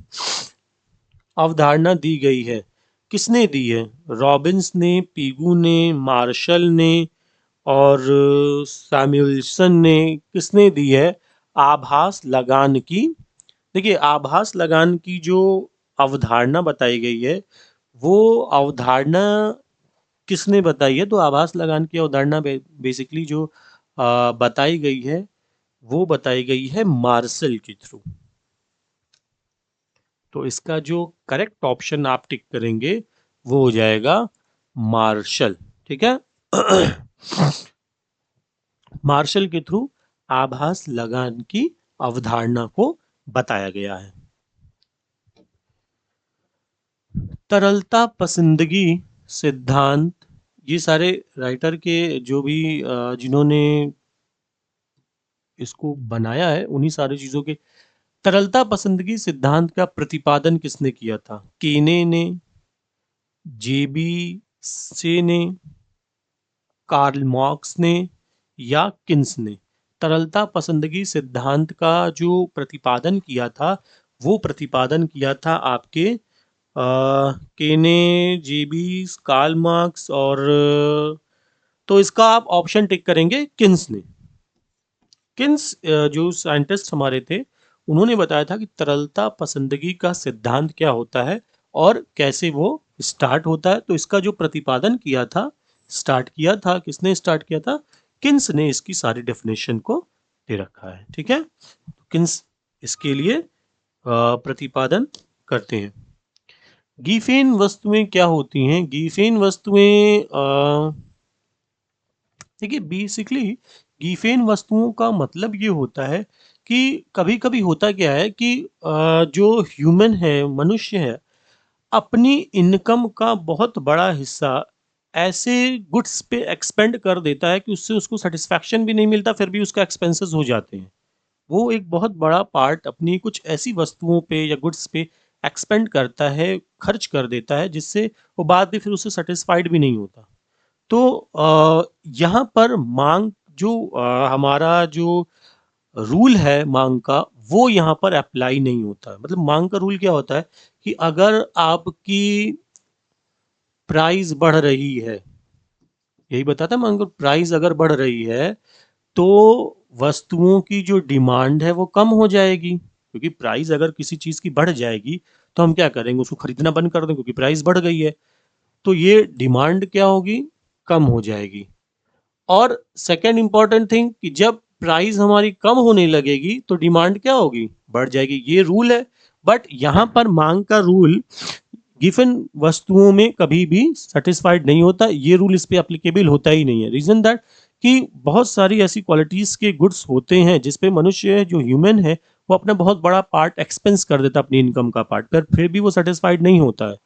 अवधारणा दी गई है, किसने दी है? रॉबिन्स ने, पीगू ने, मार्शल ने और सैमुअल्सन ने, किसने दी है आभास लगान की? देखिए, आभास लगान की जो अवधारणा बताई गई है वो अवधारणा किसने बताई है? तो आभास लगान की अवधारणा बेसिकली जो बताई गई है वो बताई गई है मार्शल के थ्रू। तो इसका जो करेक्ट ऑप्शन आप टिक करेंगे वो हो जाएगा मार्शल। ठीक है। मार्शल के थ्रू आभास लगान की अवधारणा को बताया गया है। तरलता पसंदगी सिद्धांत, ये सारे राइटर के जो भी जिन्होंने इसको बनाया है उन्हीं सारी चीजों के। तरलता पसंदगी सिद्धांत का प्रतिपादन किसने किया था? केने ने, जेबी से ने, कार्ल मार्क्स ने या किन्स ने? तरलता पसंदगी सिद्धांत का जो प्रतिपादन किया था वो प्रतिपादन किया था आपके केने, जेबी, कार्ल मार्क्स और तो इसका आप ऑप्शन टिक करेंगे किन्स ने। किन्स जो साइंटिस्ट हमारे थे उन्होंने बताया था कि तरलता पसंदगी का सिद्धांत क्या होता है और कैसे वो स्टार्ट होता है। तो इसका जो प्रतिपादन किया था, स्टार्ट किया था, किसने स्टार्ट किया था? किन्स ने इसकी सारी डेफिनेशन को दे रखा है। ठीक है, किन्स इसके लिए प्रतिपादन करते हैं। गीफेन वस्तुएं क्या होती हैं? गीफेन वस्तुएं देखिए बेसिकली गीफेन वस्तुओं का मतलब ये होता है कि कभी कभी होता क्या है कि जो ह्यूमन है, मनुष्य है, अपनी इनकम का बहुत बड़ा हिस्सा ऐसे गुड्स पे एक्सपेंड कर देता है कि उससे उसको सेटिस्फैक्शन भी नहीं मिलता, फिर भी उसका एक्सपेंसेस हो जाते हैं। वो एक बहुत बड़ा पार्ट अपनी कुछ ऐसी वस्तुओं पे या गुड्स पे एक्सपेंड करता है, खर्च कर देता है, जिससे वो बाद में फिर उससे सेटिस्फाइड भी नहीं होता। तो यहाँ पर मांग जो हमारा जो रूल है मांग का, वो यहाँ पर अप्लाई नहीं होता है। मतलब मांग का रूल क्या होता है कि अगर आपकी प्राइस बढ़ रही है, यही बताता है मांग, प्राइस अगर बढ़ रही है तो वस्तुओं की जो डिमांड है वो कम हो जाएगी, क्योंकि प्राइस अगर किसी चीज की बढ़ जाएगी तो हम क्या करेंगे? उसको खरीदना बंद कर देंगे, क्योंकि प्राइस बढ़ गई है। तो ये डिमांड क्या होगी? कम हो जाएगी। और सेकेंड इंपॉर्टेंट थिंग कि जब प्राइस हमारी कम होने लगेगी तो डिमांड क्या होगी? बढ़ जाएगी। ये रूल है। बट यहाँ पर मांग का रूल गिवन वस्तुओं में कभी भी सेटिस्फाइड नहीं होता। ये रूल इस पे एप्लीकेबल होता ही नहीं है। रीजन दैट कि बहुत सारी ऐसी क्वालिटीज के गुड्स होते हैं जिसपे मनुष्य जो ह्यूमन है वो अपना बहुत बड़ा पार्ट एक्सपेंस कर देता है, अपनी इनकम का पार्ट, पर फिर भी वो सेटिस्फाइड नहीं होता है।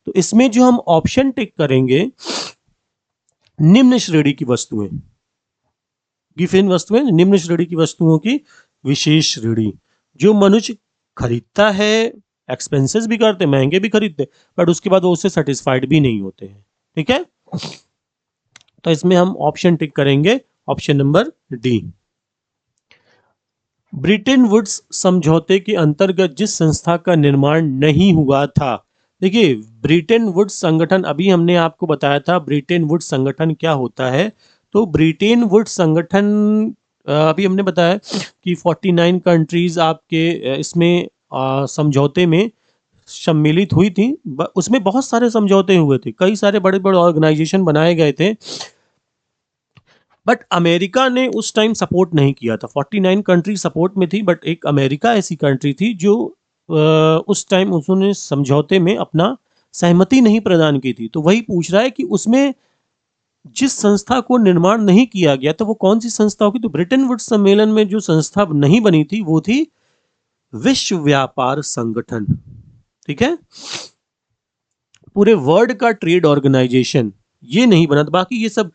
तो इसमें जो हम ऑप्शन टिक करेंगे, निम्न श्रेणी की वस्तुएं, गिफिन वस्तुएं निम्न श्रेणी की वस्तुओं की विशेष श्रेणी, जो मनुष्य खरीदता है, एक्सपेंसेस भी करते, महंगे भी खरीदते, बट उसके बाद वो उससे सेटिस्फाइड भी नहीं होते हैं। ठीक है, तो इसमें हम ऑप्शन टिक करेंगे, option number D. Bretton Woods समझौते के अंतर्गत जिस संस्था का निर्माण नहीं हुआ था, देखिए ब्रिटेन वुड्स संगठन, अभी हमने आपको बताया था ब्रिटेन वुड्स संगठन क्या होता है। तो ब्रिटेन वुड्स संगठन अभी हमने बताया कि 49 कंट्रीज आपके इसमें समझौते में सम्मिलित हुई थी। उसमें बहुत सारे समझौते हुए थे, कई सारे बड़े बड़े ऑर्गेनाइजेशन बनाए गए थे, बट अमेरिका ने उस टाइम सपोर्ट नहीं किया था। 49 कंट्री सपोर्ट में थी, बट एक अमेरिका ऐसी कंट्री थी जो उस टाइम उन्होंने समझौते में अपना सहमति नहीं प्रदान की थी। तो वही पूछ रहा है कि उसमें जिस संस्था को निर्माण नहीं किया गया तो वो कौन सी संस्था होगी? तो ब्रिटेन वुड्स सम्मेलन में जो संस्था नहीं बनी थी वो थी विश्व व्यापार संगठन। ठीक है, पूरे वर्ल्ड का ट्रेड ऑर्गेनाइजेशन ये नहीं बना था। बाकी ये सब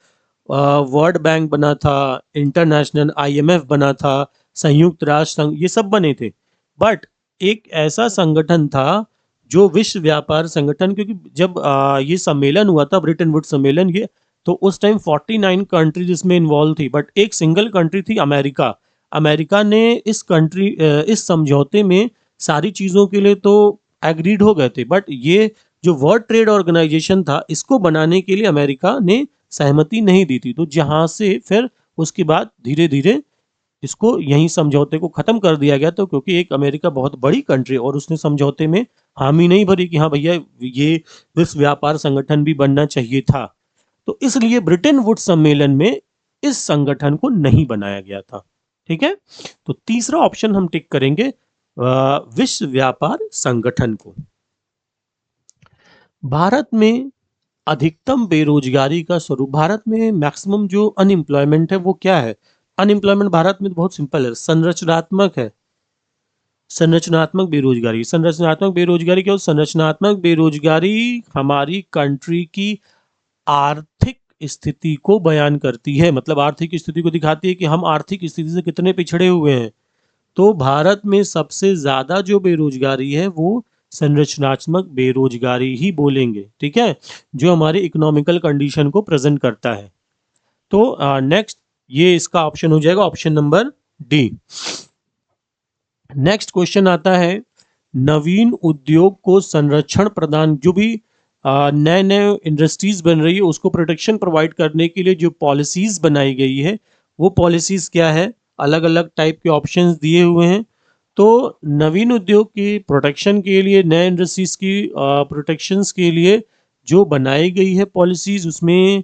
वर्ल्ड बैंक बना था, इंटरनेशनल IMF बना था, संयुक्त राष्ट्र संघ, ये सब बने थे। बट एक ऐसा संगठन था जो विश्व व्यापार संगठन, क्योंकि जब ये सम्मेलन हुआ था ब्रिटेन वुड्स सम्मेलन, ये तो उस टाइम 49 कंट्रीज इसमें इन्वॉल्व थी, बट एक सिंगल कंट्री थी अमेरिका। अमेरिका ने इस समझौते में सारी चीजों के लिए तो एग्रीड हो गए थे, बट ये जो वर्ल्ड ट्रेड ऑर्गेनाइजेशन था इसको बनाने के लिए अमेरिका ने सहमति नहीं दी थी। तो जहां से फिर उसके बाद धीरे धीरे इसको यहीं समझौते को खत्म कर दिया गया। तो क्योंकि एक अमेरिका बहुत बड़ी कंट्री और उसने समझौते में हामी नहीं भरी कि हाँ भैया ये विश्व व्यापार संगठन भी बनना चाहिए था, तो इसलिए ब्रिटेन वुड्स सम्मेलन में इस संगठन को नहीं बनाया गया था। ठीक है, तो तीसरा ऑप्शन हम टिक करेंगे विश्व व्यापार संगठन को। भारत में अधिकतम बेरोजगारी का स्वरूप, भारत में मैक्सिमम जो अनएम्प्लॉयमेंट है वो क्या है? अनएम्प्लॉयमेंट भारत में तो बहुत सिंपल है, संरचनात्मक है। संरचनात्मक बेरोजगारी, संरचनात्मक बेरोजगारी क्या हो? संरचनात्मक बेरोजगारी हमारी कंट्री की आर्थिक स्थिति को बयान करती है, मतलब आर्थिक स्थिति को दिखाती है कि हम आर्थिक स्थिति से कितने पिछड़े हुए हैं। तो भारत में सबसे ज्यादा जो बेरोजगारी है वो संरचनात्मक बेरोजगारी ही बोलेंगे, ठीक है, जो हमारी इकोनॉमिकल कंडीशन को प्रेजेंट करता है। तो नेक्स्ट ये इसका ऑप्शन हो जाएगा, option number D. Next question आता है, नवीन उद्योग को संरक्षण प्रदान, जो भी नए नए इंडस्ट्रीज बन रही है उसको प्रोटेक्शन प्रोवाइड करने के लिए जो पॉलिसीज बनाई गई है वो पॉलिसीज क्या है? अलग अलग टाइप के ऑप्शंस दिए हुए हैं। तो नवीन उद्योग की प्रोटेक्शन के लिए, नए इंडस्ट्रीज की प्रोटेक्शंस के लिए जो बनाई गई है पॉलिसीज, उसमें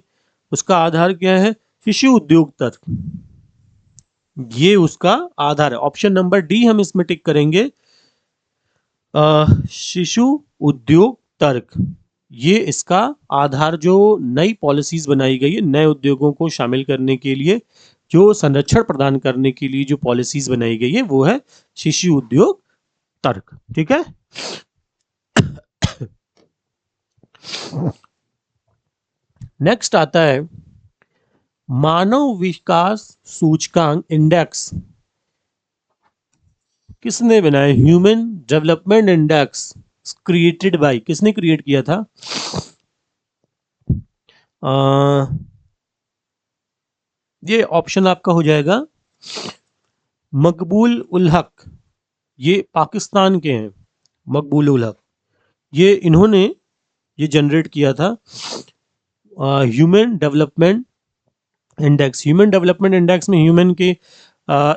उसका आधार क्या है? शिशु उद्योग तर्क, ये उसका आधार है। ऑप्शन नंबर डी हम इसमें टिक करेंगे, शिशु उद्योग तर्क, ये इसका आधार, जो नई पॉलिसीज बनाई गई है नए उद्योगों को शामिल करने के लिए, जो संरक्षण प्रदान करने के लिए जो पॉलिसीज बनाई गई है वो है शिशु उद्योग तर्क, ठीक है। नेक्स्ट आता है मानव विकास सूचकांक इंडेक्स किसने बनाया? Human development index created by, किसने क्रिएट किया था? ये ऑप्शन आपका हो जाएगा मकबूल उल हक, ये पाकिस्तान के हैं मकबूल उल हक, ये इन्होंने ये जनरेट किया था human development index. Human development index में ह्यूमन के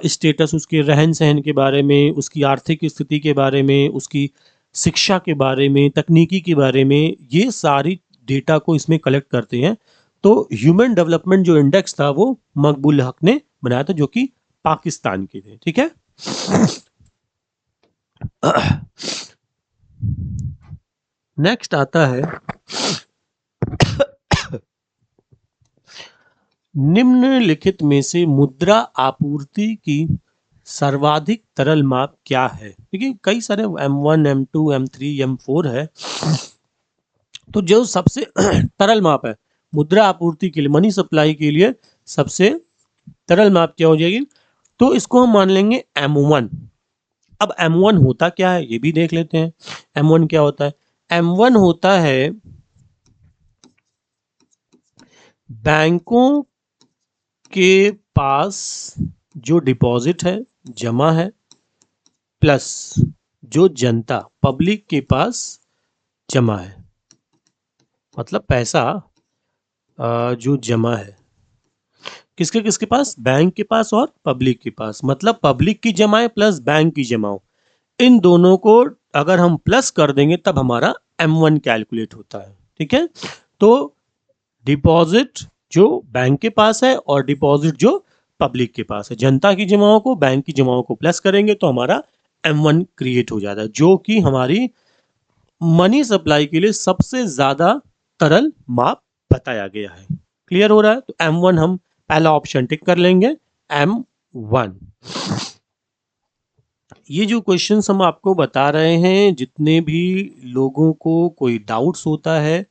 स्टेटस, उसके रहन सहन के बारे में, उसकी आर्थिक स्थिति के बारे में, उसकी शिक्षा के बारे में, तकनीकी के बारे में, ये सारी डेटा को इसमें कलेक्ट करते हैं। तो ह्यूमन डेवलपमेंट जो इंडेक्स था वो मकबूल हक ने बनाया था, जो कि पाकिस्तान के थे, ठीक है। नेक्स्ट आता है निम्नलिखित में से मुद्रा आपूर्ति की सर्वाधिक तरल माप क्या है? देखिए कई सारे M1, M2, M3, M4 है, तो जो सबसे तरल माप है मुद्रा आपूर्ति के लिए, मनी सप्लाई के लिए सबसे तरल माप क्या हो जाएगी? तो इसको हम मान लेंगे M1। अब M1 होता क्या है ये भी देख लेते हैं। M1 क्या होता है? M1 होता है बैंकों के पास जो डिपॉजिट है, जमा है, प्लस जो जनता पब्लिक के पास जमा है, मतलब पैसा जो जमा है किसके किसके पास? बैंक के पास और पब्लिक के पास, मतलब पब्लिक की जमा है प्लस बैंक की जमा हो, इन दोनों को अगर हम प्लस कर देंगे तब हमारा M1 कैलकुलेट होता है, ठीक है। तो डिपॉजिट जो बैंक के पास है और डिपॉजिट जो पब्लिक के पास है, जनता की जमाओं को बैंक की जमाओं को प्लस करेंगे तो हमारा M1 क्रिएट हो जाता है, जो कि हमारी मनी सप्लाई के लिए सबसे ज्यादा तरल माप बताया गया है। क्लियर हो रहा है? तो M1 हम पहला ऑप्शन टिक कर लेंगे, M1। ये जो क्वेश्चंस हम आपको बता रहे हैं, जितने भी लोगों को कोई डाउट्स होता है,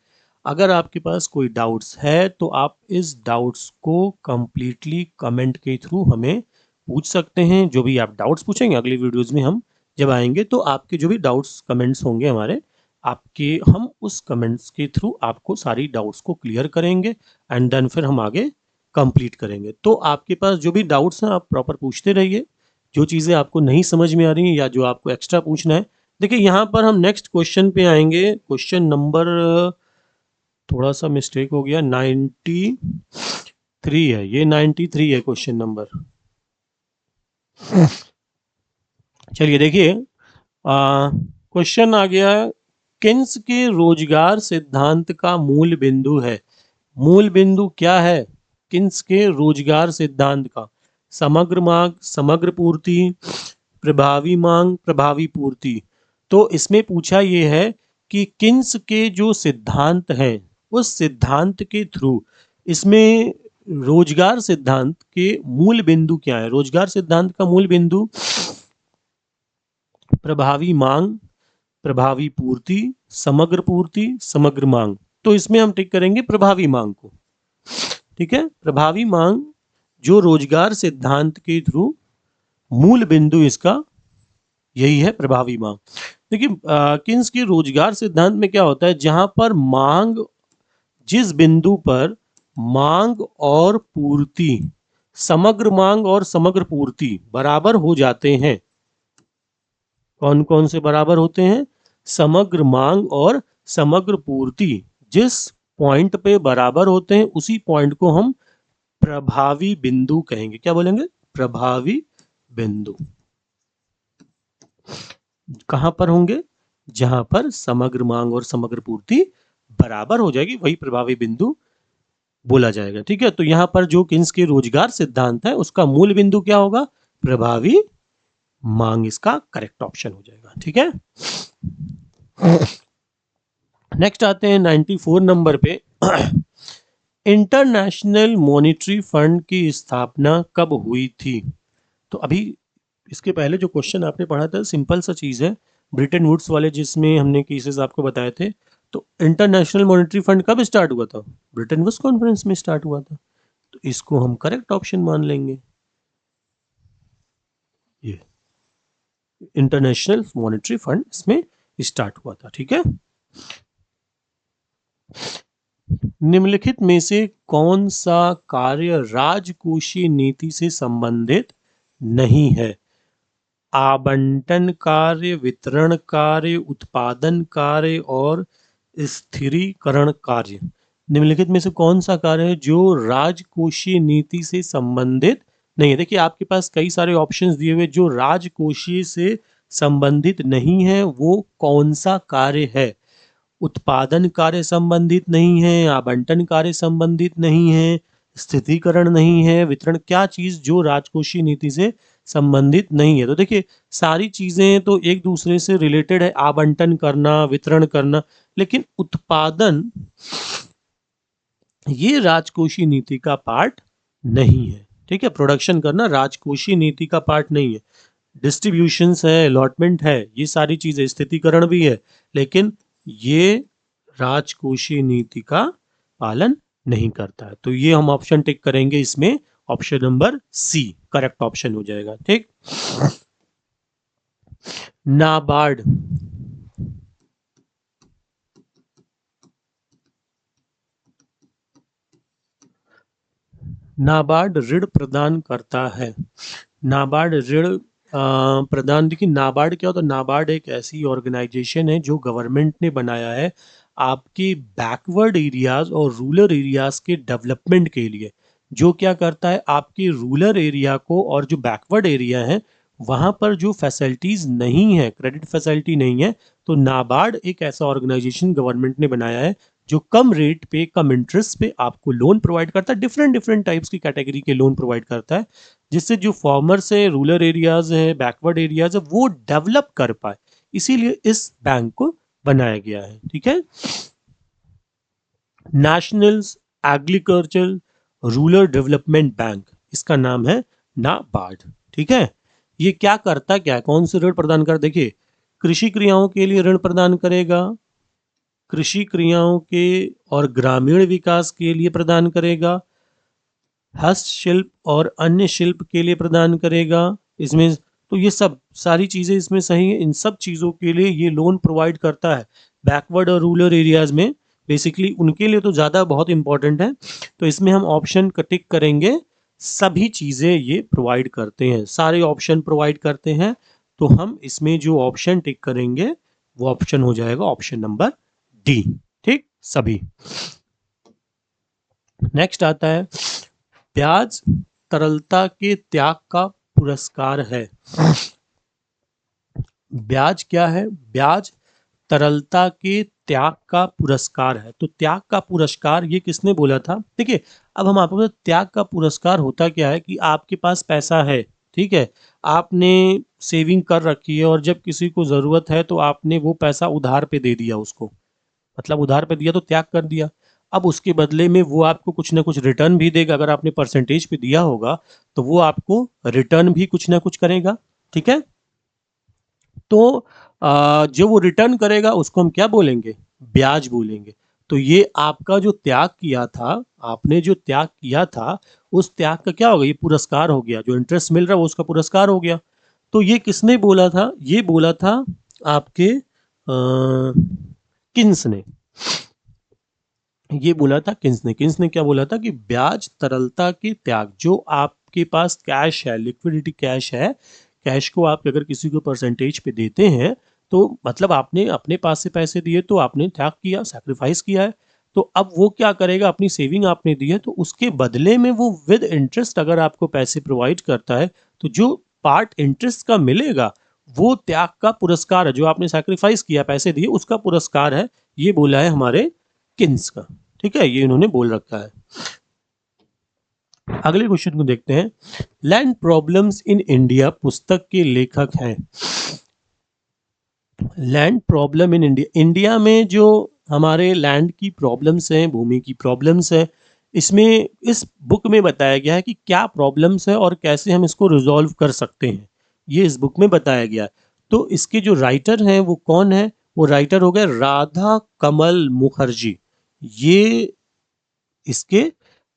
अगर आपके पास कोई डाउट्स है तो आप इस डाउट्स को कंप्लीटली कमेंट के थ्रू हमें पूछ सकते हैं। जो भी आप डाउट्स पूछेंगे अगली वीडियोस में हम जब आएंगे तो आपके जो भी डाउट्स कमेंट्स होंगे हमारे, आपके हम उस कमेंट्स के थ्रू आपको सारी डाउट्स को क्लियर करेंगे एंड देन फिर हम आगे कंप्लीट करेंगे। तो आपके पास जो भी डाउट्स हैं आप प्रॉपर पूछते रहिए, जो चीज़ें आपको नहीं समझ में आ रही हैं या जो आपको एक्स्ट्रा पूछना है। देखिए यहाँ पर हम नेक्स्ट क्वेश्चन पे आएंगे, क्वेश्चन नंबर, थोड़ा सा मिस्टेक हो गया, 93 है, ये 93 है क्वेश्चन नंबर। चलिए देखिए क्वेश्चन आ गया, किन्स के रोजगार सिद्धांत का मूल बिंदु है? मूल बिंदु क्या है किन्स के रोजगार सिद्धांत का? समग्र मांग, समग्र पूर्ति, प्रभावी मांग, प्रभावी पूर्ति। तो इसमें पूछा ये है कि किन्स के जो सिद्धांत हैं उस सिद्धांत के थ्रू इसमें रोजगार सिद्धांत के मूल बिंदु क्या है? रोजगार सिद्धांत का मूल बिंदु प्रभावी मांग, प्रभावी पूर्ति, समग्र मांग। तो इसमें हम टिक करेंगे प्रभावी मांग को। ठीक है, प्रभावी मांग जो रोजगार सिद्धांत के थ्रू मूल बिंदु इसका यही है, प्रभावी मांग। देखिए किन्स के रोजगार सिद्धांत में क्या होता है, जहां पर मांग, जिस बिंदु पर मांग और पूर्ति, समग्र मांग और समग्र पूर्ति बराबर हो जाते हैं। कौन कौन से बराबर होते हैं? समग्र मांग और समग्र पूर्ति जिस पॉइंट पे बराबर होते हैं उसी पॉइंट को हम प्रभावी बिंदु कहेंगे। क्या बोलेंगे? प्रभावी बिंदु। कहां पर होंगे? जहां पर समग्र मांग और समग्र पूर्ति बराबर हो जाएगी, वही प्रभावी बिंदु बोला जाएगा। ठीक है, तो यहां पर जो किन्स के रोजगार सिद्धांत है उसका मूल बिंदु क्या होगा? प्रभावी मांग, इसका करेक्ट ऑप्शन हो जाएगा। ठीक है, नेक्स्ट आते हैं 94 नंबर पे। इंटरनेशनल मॉनिटरी फंड की स्थापना कब हुई थी? तो अभी इसके पहले जो क्वेश्चन आपने पढ़ा था सिंपल सा चीज है, ब्रिटेन वुड्स वाले, जिसमें हमने केसेस आपको बताए थे। तो इंटरनेशनल मॉनिटरी फंड कब स्टार्ट हुआ था? ब्रिटेन वुड्स कॉन्फ्रेंस में स्टार्ट हुआ था। तो इसको हम करेक्ट ऑप्शन मान लेंगे, ये इंटरनेशनल मॉनिटरी फंड इसमें स्टार्ट हुआ था। ठीक है, निम्नलिखित में से कौन सा कार्य राजकोषीय नीति से संबंधित नहीं है? आवंटन कार्य, वितरण कार्य, उत्पादन कार्य और स्थिरीकरण कार्य। निम्नलिखित में से कौन सा कार्य है जो राजकोषीय नीति से संबंधित नहीं है? देखिए आपके पास कई सारे ऑप्शंस दिए हुए, जो राजकोषीय से संबंधित नहीं है वो कौन सा कार्य है? उत्पादन कार्य संबंधित नहीं है, आवंटन कार्य संबंधित नहीं है, स्थितीकरण नहीं है, वितरण। क्या चीज जो राजकोषीय नीति से संबंधित नहीं है? तो देखिए सारी चीजें तो एक दूसरे से रिलेटेड है, आवंटन करना, वितरण करना, लेकिन उत्पादन ये राजकोषीय नीति का पार्ट नहीं है। ठीक है, प्रोडक्शन करना राजकोषीय नीति का पार्ट नहीं है। डिस्ट्रीब्यूशंस है, अलॉटमेंट है, ये सारी चीजें, स्थितीकरण भी है, लेकिन ये राजकोषीय नीति का पालन नहीं करता है। तो ये हम ऑप्शन टिक करेंगे, इसमें option number C correct option हो जाएगा। ठीक, नाबार्ड नाबार्ड ऋण प्रदान करता है। नाबार्ड ऋण प्रदान, देखिए नाबार्ड क्या होता है? नाबार्ड एक ऐसी ऑर्गेनाइजेशन है जो गवर्नमेंट ने बनाया है आपके बैकवर्ड एरियाज और रूरल एरियाज के डेवलपमेंट के लिए। जो क्या करता है, आपके रूरल एरिया को और जो बैकवर्ड एरिया है वहां पर जो फैसिलिटीज नहीं है, क्रेडिट फैसिलिटी नहीं है, तो नाबार्ड एक ऐसा ऑर्गेनाइजेशन गवर्नमेंट ने बनाया है जो कम रेट पे, कम इंटरेस्ट पे आपको लोन प्रोवाइड करता है। डिफरेंट डिफरेंट टाइप्स की कैटेगरी के लोन प्रोवाइड करता है, जिससे जो फार्मर्स है, रूरल एरियाज है, बैकवर्ड एरियाज है, वो डेवलप कर पाए। इसीलिए इस बैंक को बनाया गया है। ठीक है, national agriculture rural development bank, इसका नाम है नाबार्ड। ठीक है, ये क्या करता, क्या है, कौन से ऋण प्रदान कर? देखिए कृषि क्रियाओं के लिए ऋण प्रदान करेगा, कृषि क्रियाओं के और ग्रामीण विकास के लिए प्रदान करेगा, हस्तशिल्प और अन्य शिल्प के लिए प्रदान करेगा इसमें। तो ये सब सारी चीजें इसमें सही है, इन सब चीजों के लिए ये लोन प्रोवाइड करता है। बैकवर्ड और रूरल एरियाज में बेसिकली उनके लिए तो ज्यादा बहुत इंपॉर्टेंट है। तो इसमें हम ऑप्शन का टिक करेंगे, सभी चीजें ये प्रोवाइड करते हैं, सारे ऑप्शन प्रोवाइड करते हैं। तो हम इसमें जो ऑप्शन टिक करेंगे वो ऑप्शन हो जाएगा ऑप्शन नंबर डी। ठीक, सभी। नेक्स्ट आता है, ब्याज तरलता के त्याग का पुरस्कार है। ब्याज क्या है? ब्याज तरलता के त्याग का पुरस्कार है। तो त्याग का पुरस्कार ये किसने बोला था? देखिए अब हम आपको त्याग का पुरस्कार होता क्या है कि आपके पास पैसा है, ठीक है, आपने सेविंग कर रखी है और जब किसी को जरूरत है तो आपने वो पैसा उधार पे दे दिया उसको, मतलब उधार पे दिया तो त्याग कर दिया। अब उसके बदले में वो आपको कुछ ना कुछ रिटर्न भी देगा। अगर आपने परसेंटेज पे दिया होगा तो वो आपको रिटर्न भी कुछ ना कुछ करेगा। ठीक है, तो जो वो रिटर्न करेगा उसको हम क्या बोलेंगे, ब्याज बोलेंगे। तो ये आपका जो त्याग किया था, आपने जो त्याग किया था, उस त्याग का क्या होगा, ये पुरस्कार हो गया। जो इंटरेस्ट मिल रहा है वो उसका पुरस्कार हो गया। तो ये किसने बोला था, ये बोला था आपके किन्स ने। ये बोला था किन्स ने। किन्स ने क्या बोला था कि ब्याज तरलता के त्याग, जो आपके पास कैश है, लिक्विडिटी कैश है, कैश को आप अगर किसी को परसेंटेज पे देते हैं तो मतलब आपने अपने पास से पैसे दिए तो आपने त्याग किया, सैक्रिफाइस किया है। तो अब वो क्या करेगा, अपनी सेविंग आपने दी है तो उसके बदले में वो विद इंटरेस्ट अगर आपको पैसे प्रोवाइड करता है, तो जो पार्ट इंटरेस्ट का मिलेगा वो त्याग का पुरस्कार है। जो आपने सैक्रिफाइस किया, पैसे दिए, उसका पुरस्कार है। ये बोला है हमारे किन्स का। ठीक है, ये इन्होंने बोल रखा है। अगले क्वेश्चन को देखते हैं। लैंड प्रॉब्लम्स इन इंडिया पुस्तक के लेखक हैं। Land problem in India, India में जो हमारे लैंड की प्रॉब्लम्स हैं, भूमि की प्रॉब्लम्स है, इसमें इस बुक में बताया गया है कि क्या प्रॉब्लम्स है और कैसे हम इसको रिजॉल्व कर सकते हैं। ये इस बुक में बताया गया है। तो इसके जो राइटर हैं वो कौन है, वो राइटर हो गए राधा कमल मुखर्जी। ये इसके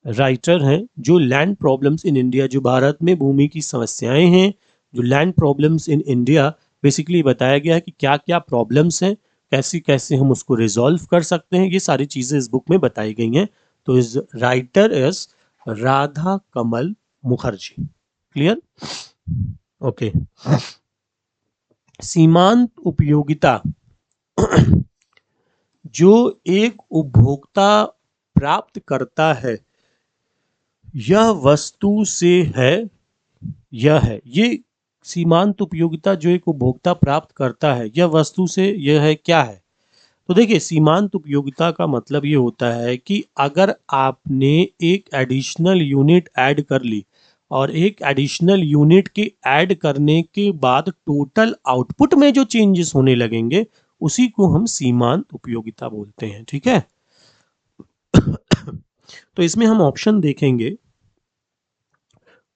राइटर हैं। जो लैंड प्रॉब्लम्स इन इंडिया, जो भारत में भूमि की समस्याएं हैं, जो land problems in India, basically बताया गया है कि क्या क्या प्रॉब्लम्स हैं, कैसे कैसे हम उसको रिजॉल्व कर सकते हैं। ये सारी चीजें इस बुक में बताई गई हैं। तो इस writer is Radha Kamal Mukherjee. Clear, okay. सीमांत उपयोगिता जो एक उपभोक्ता प्राप्त करता है, यह वस्तु से है, यह है, ये सीमांत उपयोगिता जो एक उपभोक्ता प्राप्त करता है, यह वस्तु से, यह है, क्या है। तो देखिए, सीमांत उपयोगिता का मतलब ये होता है कि अगर आपने एक एडिशनल यूनिट ऐड कर ली और एक एडिशनल यूनिट के ऐड करने के बाद टोटल आउटपुट में जो चेंजेस होने लगेंगे, उसी को हम सीमांत उपयोगिता बोलते हैं। ठीक है, तो इसमें हम ऑप्शन देखेंगे।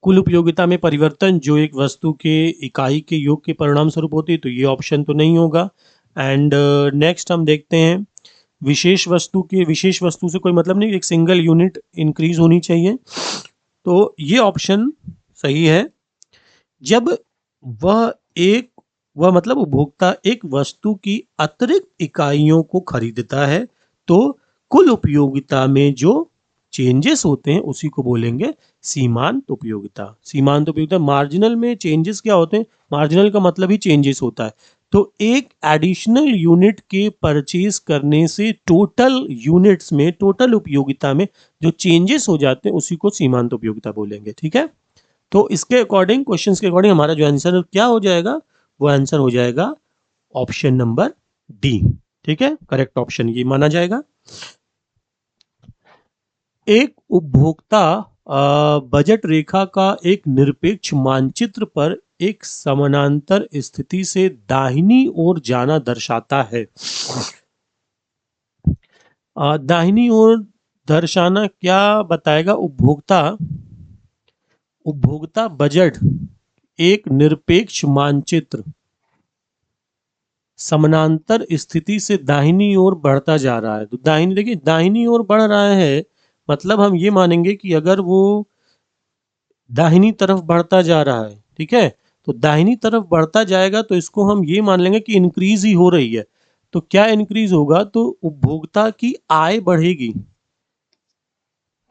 कुल उपयोगिता में परिवर्तन जो एक वस्तु के इकाई के योग के परिणाम स्वरूप होती है, तो ये ऑप्शन तो नहीं होगा। एंड नेक्स्ट हम देखते हैं विशेष वस्तु के, विशेष वस्तु से कोई मतलब नहीं, एक सिंगल यूनिट इंक्रीज होनी चाहिए, तो ये ऑप्शन सही है। जब वह एक, वह मतलब उपभोक्ता एक वस्तु की अतिरिक्त इकाइयों को खरीदता है तो कुल उपयोगिता में जो चेंजेस होते हैं उसी को बोलेंगे सीमांत उपयोगिता। सीमांत उपयोगिता, मार्जिनल में चेंजेस क्या होते हैं, मार्जिनल का मतलब ही चेंजेस होता है। तो एक एडिशनल यूनिट के परचेज करने से टोटल यूनिट्स में, टोटल उपयोगिता में जो चेंजेस हो जाते हैं उसी को सीमांत उपयोगिता बोलेंगे। ठीक है, तो इसके अकॉर्डिंग, क्वेश्चंस के अकॉर्डिंग हमारा जो आंसर क्या हो जाएगा, वो आंसर हो जाएगा ऑप्शन नंबर डी। ठीक है, करेक्ट ऑप्शन ये माना जाएगा। एक उपभोक्ता बजट रेखा का एक निरपेक्ष मानचित्र पर एक समानांतर स्थिति से दाहिनी ओर जाना दर्शाता है। दाहिनी ओर दर्शाना क्या बताएगा, उपभोक्ता, उपभोक्ता बजट एक निरपेक्ष मानचित्र समानांतर स्थिति से दाहिनी ओर बढ़ता जा रहा है। तो दाहिनी, देखिए दाहिनी ओर बढ़ रहा है मतलब हम ये मानेंगे कि अगर वो दाहिनी तरफ बढ़ता जा रहा है, ठीक है, तो दाहिनी तरफ बढ़ता जाएगा तो इसको हम ये मान लेंगे कि इंक्रीज ही हो रही है। तो क्या इंक्रीज होगा, तो उपभोक्ता की आय बढ़ेगी।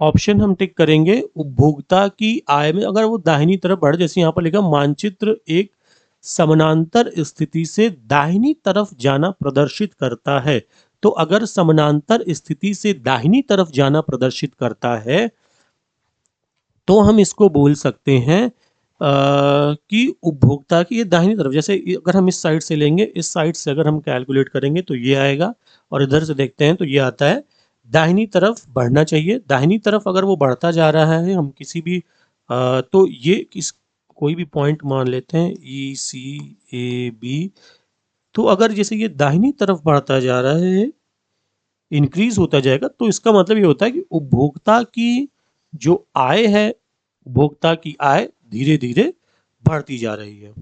ऑप्शन हम टिक करेंगे, उपभोक्ता की आय में अगर वो दाहिनी तरफ बढ़, जैसे यहाँ पर लिखा मानचित्र एक समानांतर स्थिति से दाहिनी तरफ जाना प्रदर्शित करता है। तो अगर समानांतर स्थिति से दाहिनी तरफ जाना प्रदर्शित करता है तो हम इसको बोल सकते हैं कि उपभोक्ता की ये दाहिनी तरफ, जैसे अगर हम इस साइड से लेंगे, इस साइड से अगर हम कैलकुलेट करेंगे तो ये आएगा, और इधर से देखते हैं तो ये आता है, दाहिनी तरफ बढ़ना चाहिए। दाहिनी तरफ अगर वो बढ़ता जा रहा है, हम किसी भी तो ये किस, कोई भी पॉइंट मान लेते हैं ECAB, तो अगर जैसे ये दाहिनी तरफ बढ़ता जा रहा है इंक्रीज होता जाएगा, तो इसका मतलब ये होता है कि उपभोक्ता की जो आय है, उपभोक्ता की आय धीरे धीरे बढ़ती जा रही है।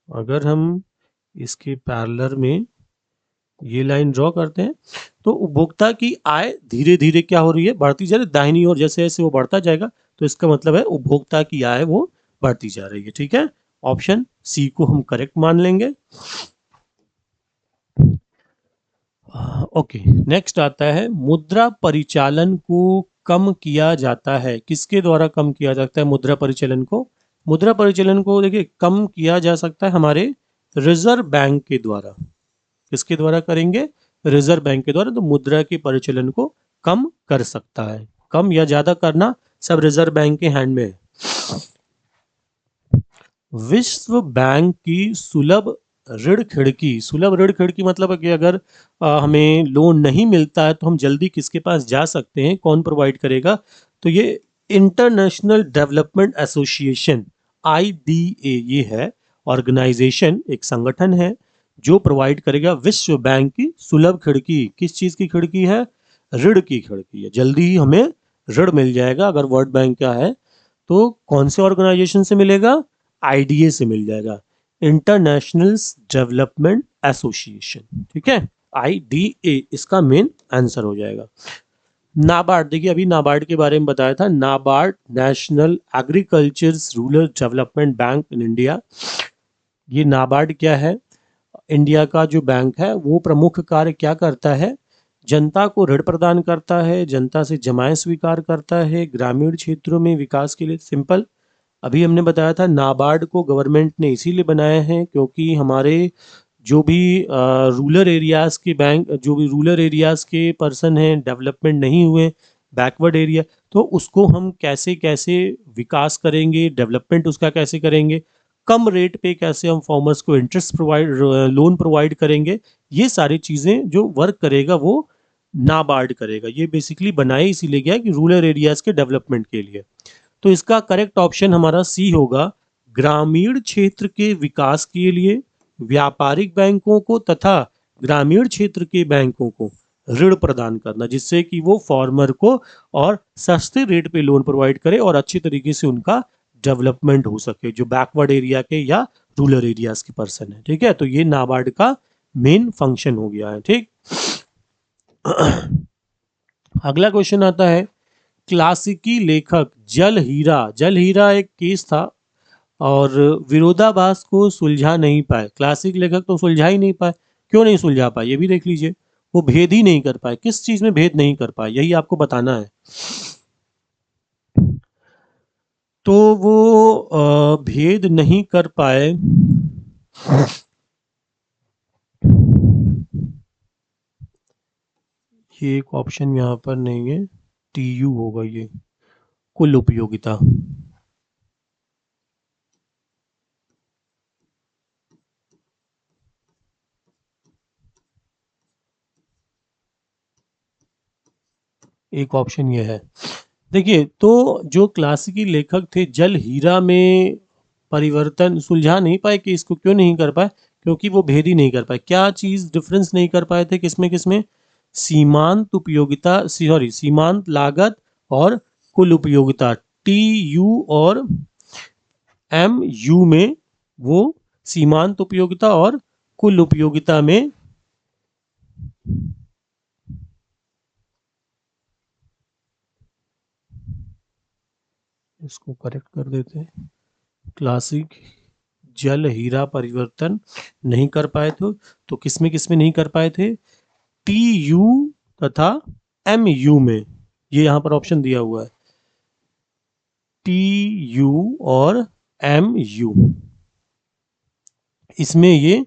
अगर हम इसके पैरेलल में ये लाइन ड्रॉ करते हैं, तो उपभोक्ता की आय धीरे धीरे क्या हो रही है, बढ़ती जा रही है दाहिनी ओर, जैसे जैसे वो बढ़ता जाएगा तो इसका मतलब है उपभोक्ता की आय वो बढ़ती जा रही है। ठीक है, ऑप्शन सी को हम करेक्ट मान लेंगे। ओके, नेक्स्ट आता है मुद्रा परिचालन को कम किया जाता है, किसके द्वारा कम किया जाता है मुद्रा परिचालन को? मुद्रा परिचालन को देखिए कम किया जा सकता है हमारे रिजर्व बैंक के द्वारा। किसके द्वारा करेंगे? रिजर्व बैंक के द्वारा। तो मुद्रा के परिचालन को कम कर सकता है, कम या ज्यादा करना सब रिजर्व बैंक के हैंड में है। विश्व बैंक की सुलभ ऋण खिड़की, सुलभ ऋण खिड़की मतलब है कि अगर हमें लोन नहीं मिलता है तो हम जल्दी किसके पास जा सकते हैं, कौन प्रोवाइड करेगा? तो ये इंटरनेशनल डेवलपमेंट एसोसिएशन IDA ये है ऑर्गेनाइजेशन, एक संगठन है जो प्रोवाइड करेगा विश्व बैंक की सुलभ खिड़की। किस चीज की खिड़की है? ऋण की खिड़की है, जल्दी ही हमें ऋण मिल जाएगा अगर वर्ल्ड बैंक का है तो। कौन से ऑर्गेनाइजेशन से मिलेगा? IDA से मिल जाएगा, इंटरनेशनल डेवलपमेंट एसोसिएशन। ठीक है, IDA इसका मेन आंसर हो जाएगा। नाबार्ड, देखिए अभी नाबार्ड के बारे में बताया था, NABARD national agriculture rural development bank in India. ये नाबार्ड क्या है? इंडिया का जो बैंक है वो प्रमुख कार्य क्या करता है? जनता को ऋण प्रदान करता है, जनता से जमाएं स्वीकार करता है, ग्रामीण क्षेत्रों में विकास के लिए। सिंपल, अभी हमने बताया था नाबार्ड को गवर्नमेंट ने इसीलिए बनाया है क्योंकि हमारे जो भी रूरल एरियाज के बैंक, जो भी रूरल एरियाज के पर्सन हैं, डेवलपमेंट नहीं हुए, बैकवर्ड एरिया, तो उसको हम कैसे कैसे विकास करेंगे, डेवलपमेंट उसका कैसे करेंगे, कम रेट पे कैसे हम फार्मर्स को इंटरेस्ट प्रोवाइड, लोन प्रोवाइड करेंगे, ये सारी चीज़ें जो वर्क करेगा वो नाबार्ड करेगा। ये बेसिकली बनाए इसीलिए गया कि रूरल एरियाज के डेवलपमेंट के लिए। तो इसका करेक्ट ऑप्शन हमारा सी होगा, ग्रामीण क्षेत्र के विकास के लिए व्यापारिक बैंकों को तथा ग्रामीण क्षेत्र के बैंकों को ऋण प्रदान करना, जिससे कि वो फार्मर को और सस्ते रेट पे लोन प्रोवाइड करे और अच्छी तरीके से उनका डेवलपमेंट हो सके, जो बैकवर्ड एरिया के या रूरल एरियाज के पर्सन है। ठीक है, तो ये नाबार्ड का मेन फंक्शन हो गया है। ठीक, अगला क्वेश्चन आता है, क्लासिकी लेखक जल हीरा, जल हीरा एक केस था और विरोधाभास को सुलझा नहीं पाए। क्लासिक लेखक तो सुलझा ही नहीं पाए, क्यों नहीं सुलझा पाए ये भी देख लीजिए, वो भेद ही नहीं कर पाए। किस चीज में भेद नहीं कर पाए, यही आपको बताना है। तो वो भेद नहीं कर पाए, ये एक ऑप्शन यहाँ पर नहीं है, TU होगा ये, कुल उपयोगिता। एक ऑप्शन ये है। देखिए, तो जो क्लासिकी लेखक थे जल हीरा में परिवर्तन सुलझा नहीं पाए कि इसको क्यों नहीं कर पाए, क्योंकि वो भेद ही नहीं कर पाए। क्या चीज डिफरेंस नहीं कर पाए थे, किसमें किसमें? सीमांत उपयोगिता, सॉरी सीमांत लागत और कुल उपयोगिता, TU और MU में वो सीमांत उपयोगिता और कुल उपयोगिता में इसको करेक्ट कर देते हैं, क्लासिक जल हीरा परिवर्तन नहीं कर पाए थे, तो किसमें किसमें नहीं कर पाए थे? TU तथा MU में, ये यहां पर ऑप्शन दिया हुआ है, TU और MU, इसमें ये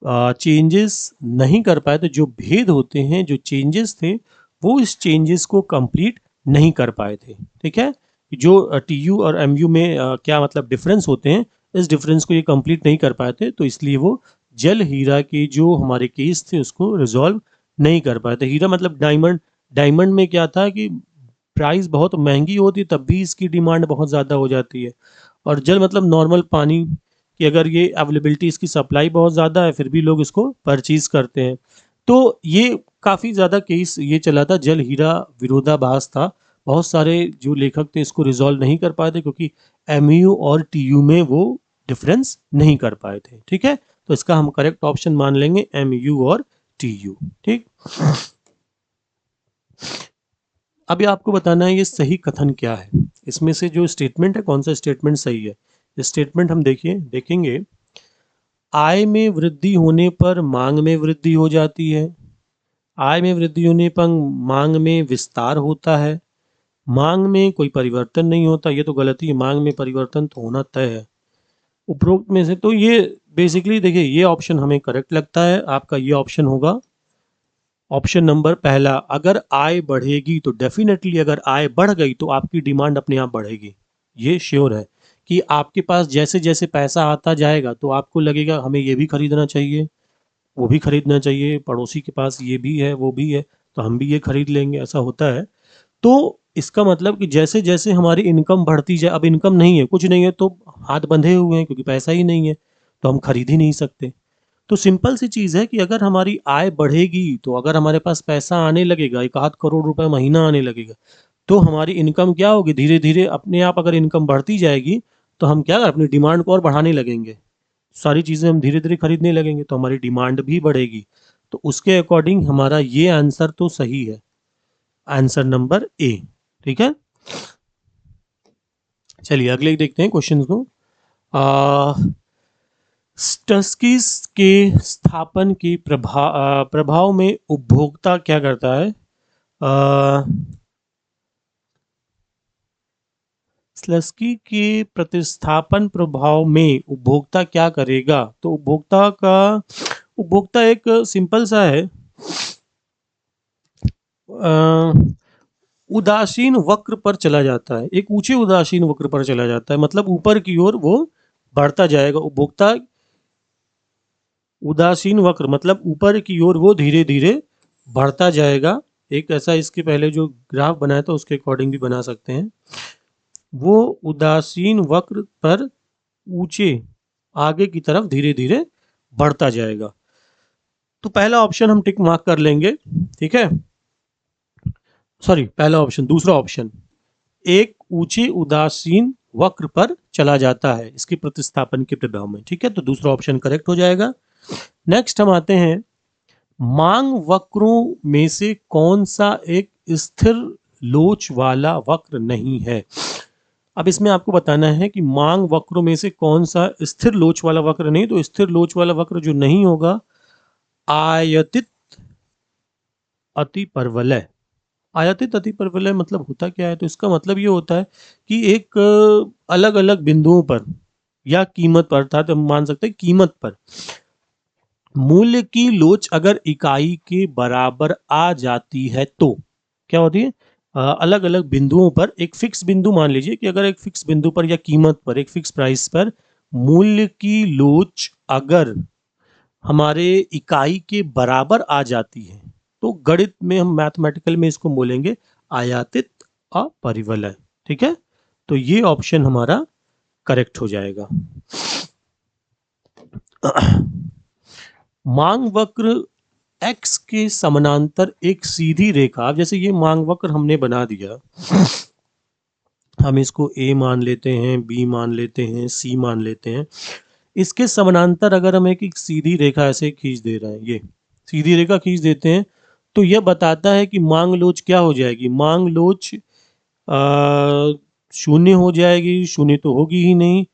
चेंजेस नहीं कर पाए थे। जो भेद होते हैं, जो चेंजेस थे, वो इस चेंजेस को कंप्लीट नहीं कर पाए थे। ठीक है, जो TU और MU में क्या मतलब डिफरेंस होते हैं, इस डिफरेंस को ये कंप्लीट नहीं कर पाए थे, तो इसलिए वो जल हीरा के जो हमारे केस थे उसको रिजॉल्व नहीं कर पाए थे। हीरा मतलब डायमंड, डायमंड में क्या था कि प्राइस बहुत महंगी होती तब भी इसकी डिमांड बहुत ज़्यादा हो जाती है, और जल मतलब नॉर्मल पानी, कि अगर ये अवेलेबिलिटी, इसकी सप्लाई बहुत ज़्यादा है फिर भी लोग इसको परचेज करते हैं। तो ये काफ़ी ज़्यादा केस ये चला था, जल हीरा विरोधाभास था। बहुत सारे जो लेखक थे इसको रिज़ॉल्व नहीं कर पाए थे क्योंकि एमयू और टीयू में वो डिफरेंस नहीं कर पाए थे। ठीक है, तो इसका हम करेक्ट ऑप्शन मान लेंगे एमयू और टीयू। ठीक, अभी आपको बताना है ये सही कथन क्या है। इसमें से जो स्टेटमेंट है कौन सा स्टेटमेंट सही है। स्टेटमेंट हम देखेंगे, आय में वृद्धि होने पर मांग में वृद्धि हो जाती है, आय में वृद्धि होने पर मांग में विस्तार होता है, मांग में कोई परिवर्तन नहीं होता। ये तो गलती है, मांग में परिवर्तन तो होना तय है। उपरोक्त में से तो ये बेसिकली देखिए ये ऑप्शन हमें करेक्ट लगता है। आपका ये ऑप्शन होगा ऑप्शन नंबर पहला। अगर आय बढ़ेगी तो डेफिनेटली, अगर आय बढ़ गई तो आपकी डिमांड अपने आप बढ़ेगी। ये श्योर है कि आपके पास जैसे जैसे पैसा आता जाएगा तो आपको लगेगा हमें ये भी खरीदना चाहिए, वो भी खरीदना चाहिए, पड़ोसी के पास ये भी है वो भी है तो हम भी ये खरीद लेंगे, ऐसा होता है। तो इसका मतलब कि जैसे जैसे हमारी इनकम बढ़ती जाए, अब इनकम नहीं है, कुछ नहीं है तो हाथ बंधे हुए हैं क्योंकि पैसा ही नहीं है तो हम खरीद ही नहीं सकते। तो सिंपल सी चीज़ है कि अगर हमारी आय बढ़ेगी तो अगर हमारे पास पैसा आने लगेगा, 1 आध करोड़ रुपए महीना आने लगेगा, तो हमारी इनकम क्या होगी, धीरे धीरे अपने आप अगर इनकम बढ़ती जाएगी तो हम क्या अपनी डिमांड को और बढ़ाने लगेंगे, सारी चीज़ें हम धीरे धीरे खरीदने लगेंगे तो हमारी डिमांड भी बढ़ेगी। तो उसके अकॉर्डिंग हमारा ये आंसर तो सही है, आंसर नंबर ए। ठीक है, चलिए अगले देखते हैं क्वेश्चन को। स्टस्कीज के स्थापन के प्रभाव में उपभोक्ता क्या करता है। स्लस्की के प्रतिस्थापन प्रभाव में उपभोक्ता क्या करेगा। तो उपभोक्ता एक सिंपल सा है, उदासीन वक्र पर चला जाता है, एक ऊंचे उदासीन वक्र पर चला जाता है, मतलब ऊपर की ओर वो बढ़ता जाएगा। उपभोक्ता उदासीन वक्र मतलब ऊपर की ओर वो धीरे धीरे बढ़ता जाएगा। एक ऐसा इसके पहले जो ग्राफ बनाया था उसके अकॉर्डिंग भी बना सकते हैं। वो उदासीन वक्र पर ऊंचे आगे की तरफ धीरे धीरे बढ़ता जाएगा। तो पहला ऑप्शन हम टिक मार्क कर लेंगे। ठीक है, सॉरी पहला ऑप्शन, दूसरा ऑप्शन, एक ऊंचे उदासीन वक्र पर चला जाता है इसके प्रतिस्थापन के प्रभाव में। ठीक है, तो दूसरा ऑप्शन करेक्ट हो जाएगा। नेक्स्ट हम आते हैं, मांग वक्रों में से कौन सा एक स्थिर लोच वाला वक्र नहीं है। अब इसमें आपको बताना है कि मांग वक्रों में से कौन सा स्थिर लोच वाला वक्र नहीं। तो स्थिर लोच वाला वक्र जो नहीं होगा, आयतित अतिपरवलय। आयतित अतिपरवलय मतलब होता क्या है, तो इसका मतलब ये होता है कि एक अलग अलग बिंदुओं पर या कीमत पर, अर्थात हम मान सकते हैं कीमत पर मूल्य की लोच अगर इकाई के बराबर आ जाती है तो क्या होती है, अलग अलग बिंदुओं पर एक फिक्स बिंदु मान लीजिए कि अगर एक फिक्स बिंदु पर या कीमत पर एक फिक्स प्राइस पर मूल्य की लोच अगर हमारे इकाई के बराबर आ जाती है तो गणित में हम मैथमेटिकल में इसको बोलेंगे आयातित अपरिवलय। ठीक है, तो ये ऑप्शन हमारा करेक्ट हो जाएगा। मांग वक्र x के समानांतर एक सीधी रेखा, जैसे ये मांग वक्र हमने बना दिया, हम इसको a मान लेते हैं, b मान लेते हैं, c मान लेते हैं। इसके समानांतर अगर हम एक सीधी रेखा ऐसे खींच दे रहे हैं, ये सीधी रेखा खींच देते हैं तो यह बताता है कि मांग लोच क्या हो जाएगी, मांग लोच शून्य हो जाएगी, शून्य तो होगी ही नहीं,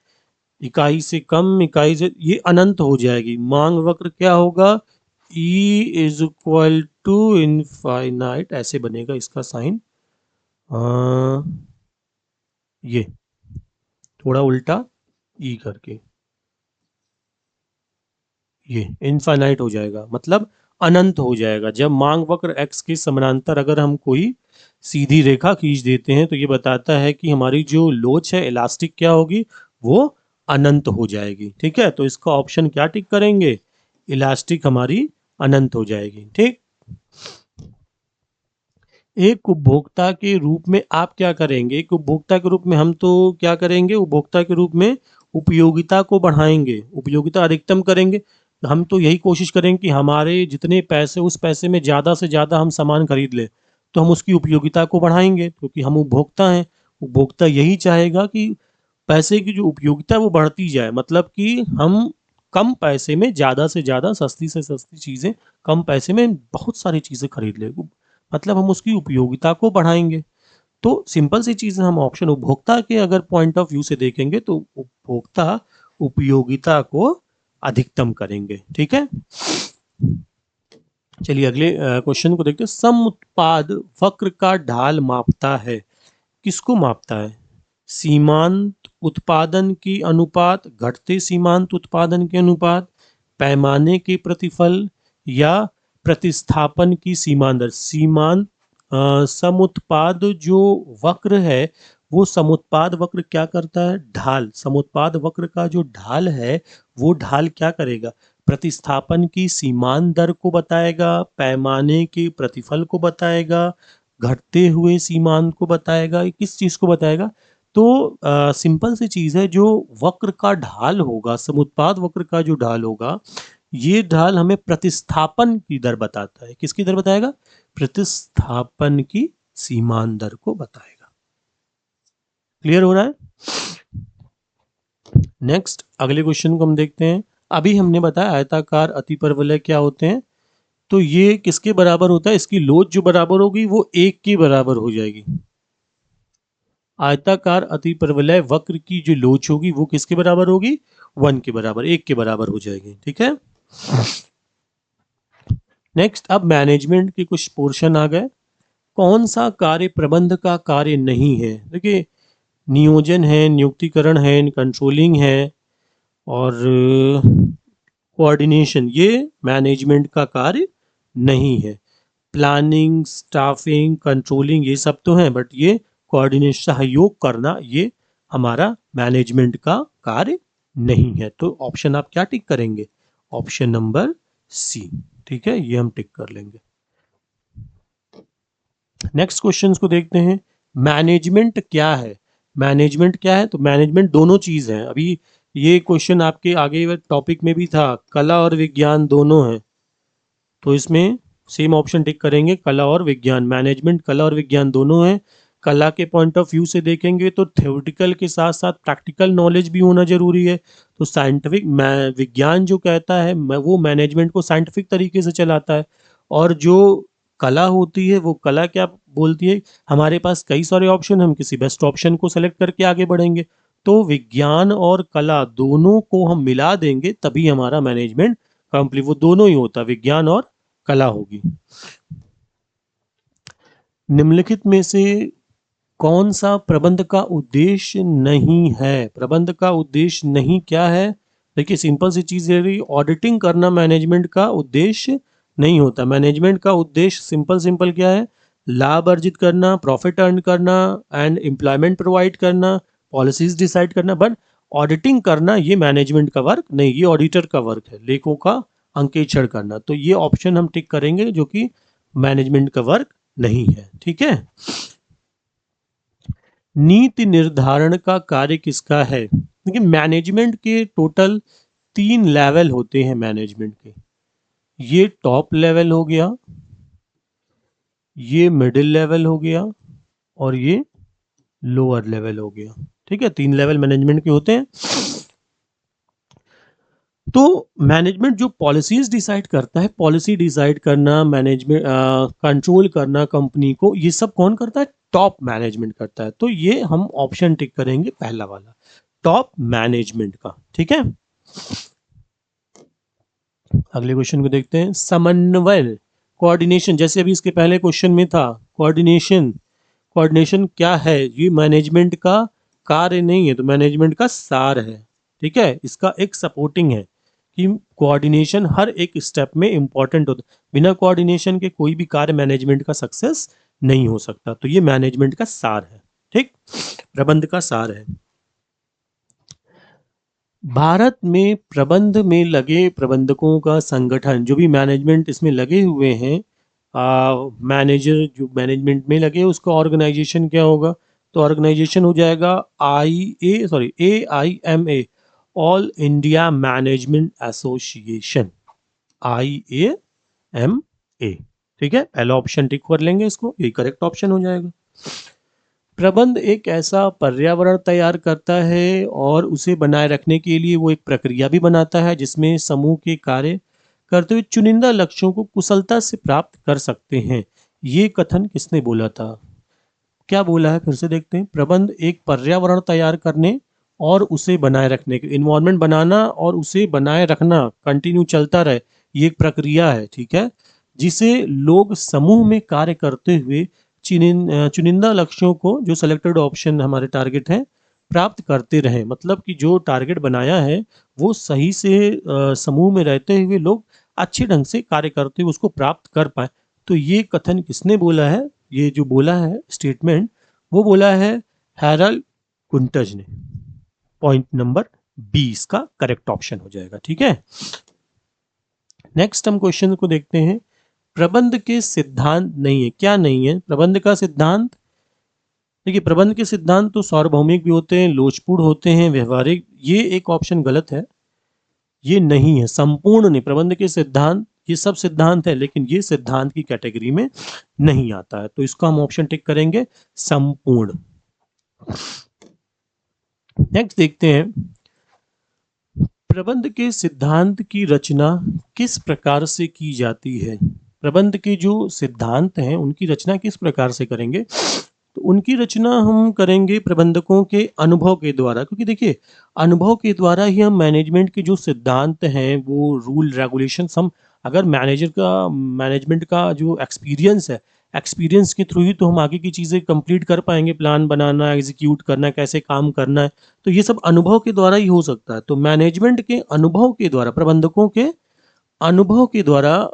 इकाई से कम, इकाई से ये अनंत हो जाएगी। मांग वक्र क्या होगा, E is equal to infinite, ऐसे बनेगा इसका साइन, ये थोड़ा उल्टा E करके ये इनफाइनाइट हो जाएगा, मतलब अनंत हो जाएगा। जब मांग वक्र x के समानांतर अगर हम कोई सीधी रेखा खींच देते हैं तो ये बताता है कि हमारी जो लोच है इलास्टिक क्या होगी, वो अनंत हो जाएगी। ठीक है, तो इसका ऑप्शन क्या टिक करेंगे, इलास्टिक हमारी अनंत हो जाएगी। ठीक, एक उपभोक्ता के रूप में आप क्या करेंगे, एक उपभोक्ता के रूप में हम तो क्या करेंगे, उपभोक्ता के रूप में उपयोगिता को बढ़ाएंगे, उपयोगिता अधिकतम करेंगे। हम तो यही कोशिश करेंगे कि हमारे जितने पैसे, उस पैसे में ज़्यादा से ज़्यादा हम सामान खरीद लें, तो हम उसकी उपयोगिता को बढ़ाएंगे, क्योंकि हम उपभोक्ता हैं। उपभोक्ता यही चाहेगा कि पैसे की जो उपयोगिता है वो बढ़ती जाए, मतलब कि हम कम पैसे में ज़्यादा से ज़्यादा, सस्ती से सस्ती चीज़ें, कम पैसे में बहुत सारी चीज़ें खरीद लें, मतलब हम उसकी उपयोगिता को बढ़ाएंगे। तो सिंपल सी चीज़ है, हम ऑप्शन उपभोक्ता के अगर पॉइंट ऑफ व्यू से देखेंगे तो उपभोक्ता उपयोगिता को अधिकतम करेंगे। ठीक है, चलिए अगले क्वेश्चन को देखते हैं। सम उत्पाद वक्र का ढाल मापता है, किसको मापता है? सीमांत उत्पादन की अनुपात, घटते सीमांत उत्पादन के अनुपात, पैमाने के प्रतिफल, या प्रतिस्थापन की सीमांत दर। सीमांत समुत्पाद जो वक्र है, वो समुत्पाद वक्र क्या करता है? ढाल, समुत्पाद वक्र का जो ढाल है वो ढाल क्या करेगा? प्रतिस्थापन की सीमांत दर को बताएगा, पैमाने के प्रतिफल को बताएगा, घटते हुए सीमांत को बताएगा, किस चीज को बताएगा? तो सिंपल सी चीज है, जो वक्र का ढाल होगा, समुत्पाद वक्र का जो ढाल होगा, ये ढाल हमें प्रतिस्थापन की दर बताता है। किसकी दर बताएगा? प्रतिस्थापन की सीमांत दर को बताएगा। क्लियर हो रहा है? नेक्स्ट अगले क्वेश्चन को हम देखते हैं। अभी हमने बताया आयताकार अतिपरवलय क्या होते हैं, तो ये किसके बराबर होता है? इसकी लोच जो बराबर होगी वो 1 के बराबर हो जाएगी। आयताकार अतिपरवलय वक्र की जो लोच होगी वो किसके बराबर होगी? 1 के बराबर, 1 के बराबर हो जाएगी। ठीक है, नेक्स्ट अब मैनेजमेंट के कुछ पोर्शन आ गए। कौन सा कार्य प्रबंध का कार्य नहीं है? देखिए, नियोजन है, नियुक्तिकरण है, कंट्रोलिंग है, और कोऑर्डिनेशन, ये मैनेजमेंट का कार्य नहीं है। प्लानिंग, स्टाफिंग, कंट्रोलिंग ये सब तो हैं, बट ये कोऑर्डिनेशन, सहयोग करना, ये हमारा मैनेजमेंट का कार्य नहीं है। तो ऑप्शन आप क्या टिक करेंगे? Option number C. ठीक है, ये हम टिक कर लेंगे। नेक्स्ट क्वेश्चंस को देखते हैं। मैनेजमेंट क्या है? मैनेजमेंट क्या है? तो मैनेजमेंट दोनों चीज है। अभी ये क्वेश्चन आपके आगे टॉपिक में भी था, कला और विज्ञान दोनों है, तो इसमें सेम ऑप्शन टिक करेंगे, कला और विज्ञान। मैनेजमेंट कला और विज्ञान दोनों है। कला के पॉइंट ऑफ व्यू से देखेंगे तो थ्योरेटिकल के साथ साथ प्रैक्टिकल नॉलेज भी होना जरूरी है। तो साइंटिफिक विज्ञान जो कहता है वो मैनेजमेंट को साइंटिफिक तरीके से चलाता है, और जो कला होती है वो कला क्या बोलती है? हमारे पास कई सारे ऑप्शन, हम किसी बेस्ट ऑप्शन को सेलेक्ट करके आगे बढ़ेंगे। तो विज्ञान और कला दोनों को हम मिला देंगे तभी हमारा मैनेजमेंट कंप्लीट, वो दोनों ही होता, विज्ञान और कला होगी। निम्नलिखित में से कौन सा प्रबंध का उद्देश्य नहीं है? प्रबंध का उद्देश्य नहीं क्या है? देखिए, सिंपल सी चीज है, ऑडिटिंग करना मैनेजमेंट का उद्देश्य नहीं होता। मैनेजमेंट का उद्देश्य सिंपल सिंपल क्या है? लाभ अर्जित करना, प्रॉफिट अर्न करना, एंड एम्प्लॉयमेंट प्रोवाइड करना, पॉलिसीज डिसाइड करना। बट ऑडिटिंग करना ये मैनेजमेंट का वर्क नहीं, ये ऑडिटर का वर्क है, लेखों का अंकेक्षण करना। तो ये ऑप्शन हम टिक करेंगे जो कि मैनेजमेंट का वर्क नहीं है। ठीक है, नीति निर्धारण का कार्य किसका है? देखिए, मैनेजमेंट के टोटल 3 लेवल होते हैं मैनेजमेंट के। ये टॉप लेवल हो गया, ये मिडिल लेवल हो गया, और ये लोअर लेवल हो गया। ठीक है, 3 लेवल मैनेजमेंट के होते हैं। तो मैनेजमेंट जो पॉलिसीज डिसाइड करता है, पॉलिसी डिसाइड करना, मैनेजमेंट कंट्रोल करना कंपनी को, ये सब कौन करता है? टॉप मैनेजमेंट करता है। तो ये हम ऑप्शन टिक करेंगे पहला वाला, टॉप मैनेजमेंट का। ठीक है, अगले क्वेश्चन को देखते हैं। समन्वय, कोऑर्डिनेशन, जैसे अभी इसके पहले क्वेश्चन में था, कोऑर्डिनेशन, कोऑर्डिनेशन क्या है? ये मैनेजमेंट का कार्य नहीं है, तो मैनेजमेंट का सार है। ठीक है, इसका एक सपोर्टिंग है कि कोऑर्डिनेशन हर एक स्टेप में इंपॉर्टेंट होता है। बिना कोऑर्डिनेशन के कोई भी कार्य मैनेजमेंट का सक्सेस नहीं हो सकता। तो ये मैनेजमेंट का सार है। ठीक, प्रबंध का सार है। भारत में प्रबंध में लगे प्रबंधकों का संगठन, जो भी मैनेजमेंट इसमें लगे हुए हैं, मैनेजर जो मैनेजमेंट में लगे, उसका ऑर्गेनाइजेशन क्या होगा? तो ऑर्गेनाइजेशन हो जाएगा AIMA, all India management association, IAMA। ठीक है, पहला ऑप्शन टिक कर लेंगे इसको, ये करेक्ट ऑप्शन हो जाएगा। प्रबंध एक ऐसा पर्यावरण तैयार करता है और उसे बनाए रखने के लिए वो एक प्रक्रिया भी बनाता है जिसमें समूह के कार्य करते हुए चुनिंदा लक्ष्यों को कुशलता से प्राप्त कर सकते हैं। ये कथन किसने बोला था? क्या बोला है, फिर से देखते हैं। प्रबंध एक पर्यावरण तैयार करने और उसे बनाए रखने के, इन्वायरमेंट बनाना और उसे बनाए रखना, कंटिन्यू चलता रहे, ये एक प्रक्रिया है, ठीक है, जिसे लोग समूह में कार्य करते हुए चुनिंदा लक्ष्यों को, जो सेलेक्टेड ऑप्शन हमारे टारगेट हैं, प्राप्त करते रहे। मतलब कि जो टारगेट बनाया है वो सही से समूह में रहते हुए लोग अच्छे ढंग से कार्य करते हुए उसको प्राप्त कर पाए। तो ये कथन किसने बोला है? ये जो बोला है स्टेटमेंट, वो बोला है हैरल्ड कुंटज ने। पॉइंट नंबर 20 का करेक्ट ऑप्शन हो जाएगा। ठीक है, नेक्स्ट हम क्वेश्चन को देखते हैं। प्रबंध के सिद्धांत नहीं है, क्या नहीं है प्रबंध का सिद्धांत? देखिए, प्रबंध के सिद्धांत तो सार्वभौमिक भी होते हैं, लोचपूर्ण होते हैं, व्यवहारिक। ये एक ऑप्शन गलत है, ये नहीं है, संपूर्ण नहीं। प्रबंध के सिद्धांत, ये सब सिद्धांत है लेकिन ये सिद्धांत की कैटेगरी में नहीं आता है, तो इसको हम ऑप्शन टिक करेंगे, संपूर्ण। नेक्स्ट देखते हैं, प्रबंध के सिद्धांत की रचना किस प्रकार से की जाती है? प्रबंध के जो सिद्धांत हैं उनकी रचना किस प्रकार से करेंगे? तो उनकी रचना हम करेंगे प्रबंधकों के अनुभव के द्वारा, क्योंकि देखिए अनुभव के द्वारा ही हम मैनेजमेंट के जो सिद्धांत हैं, वो रूल रेगुलेशंस, हम अगर मैनेजमेंट का जो एक्सपीरियंस है, एक्सपीरियंस के थ्रू ही तो हम आगे की चीज़ें कंप्लीट कर पाएंगे, प्लान बनाना, एग्जीक्यूट करना, कैसे काम करना है, तो ये सब अनुभव के द्वारा ही हो सकता है। तो मैनेजमेंट के अनुभव के द्वारा, प्रबंधकों के अनुभव के द्वारा,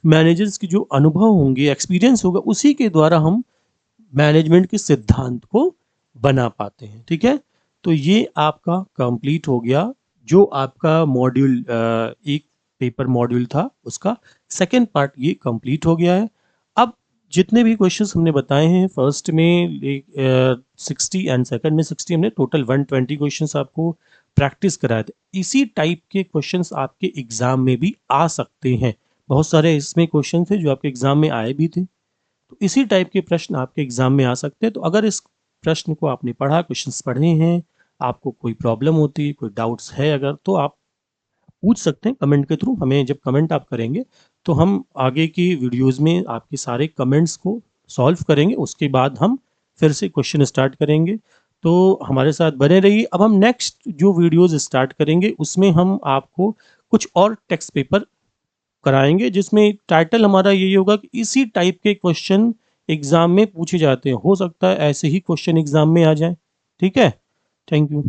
मैनेजर्स के जो अनुभव होंगे, एक्सपीरियंस होगा, उसी के द्वारा हम मैनेजमेंट के सिद्धांत को बना पाते हैं। ठीक है, तो ये आपका कंप्लीट हो गया, जो आपका मॉड्यूल एक पेपर मॉड्यूल था उसका सेकेंड पार्ट ये कंप्लीट हो गया है। अब जितने भी क्वेश्चंस हमने बताए हैं, फर्स्ट में 60 एंड सेकंड में 60, हमने टोटल 120 क्वेश्चंस आपको प्रैक्टिस कराए थे। इसी टाइप के क्वेश्चंस आपके एग्जाम में भी आ सकते हैं, बहुत सारे इसमें क्वेश्चन थे जो आपके एग्जाम में आए भी थे, तो इसी टाइप के प्रश्न आपके एग्जाम में आ सकते हैं। तो अगर इस प्रश्न को आपने पढ़ा, क्वेश्चंस पढ़े हैं, आपको कोई प्रॉब्लम होती है, कोई डाउट्स है अगर, तो आप पूछ सकते हैं कमेंट के थ्रू। हमें जब कमेंट आप करेंगे तो हम आगे की वीडियोस में आपके सारे कमेंट्स को सॉल्व करेंगे, उसके बाद हम फिर से क्वेश्चन स्टार्ट करेंगे। तो हमारे साथ बने रहिए। अब हम नेक्स्ट जो वीडियोस स्टार्ट करेंगे उसमें हम आपको कुछ और टेक्स्ट पेपर कराएंगे, जिसमें टाइटल हमारा यही होगा कि इसी टाइप के क्वेश्चन एग्जाम में पूछे जाते हैं, हो सकता है ऐसे ही क्वेश्चन एग्जाम में आ जाए। ठीक है, थैंक यू।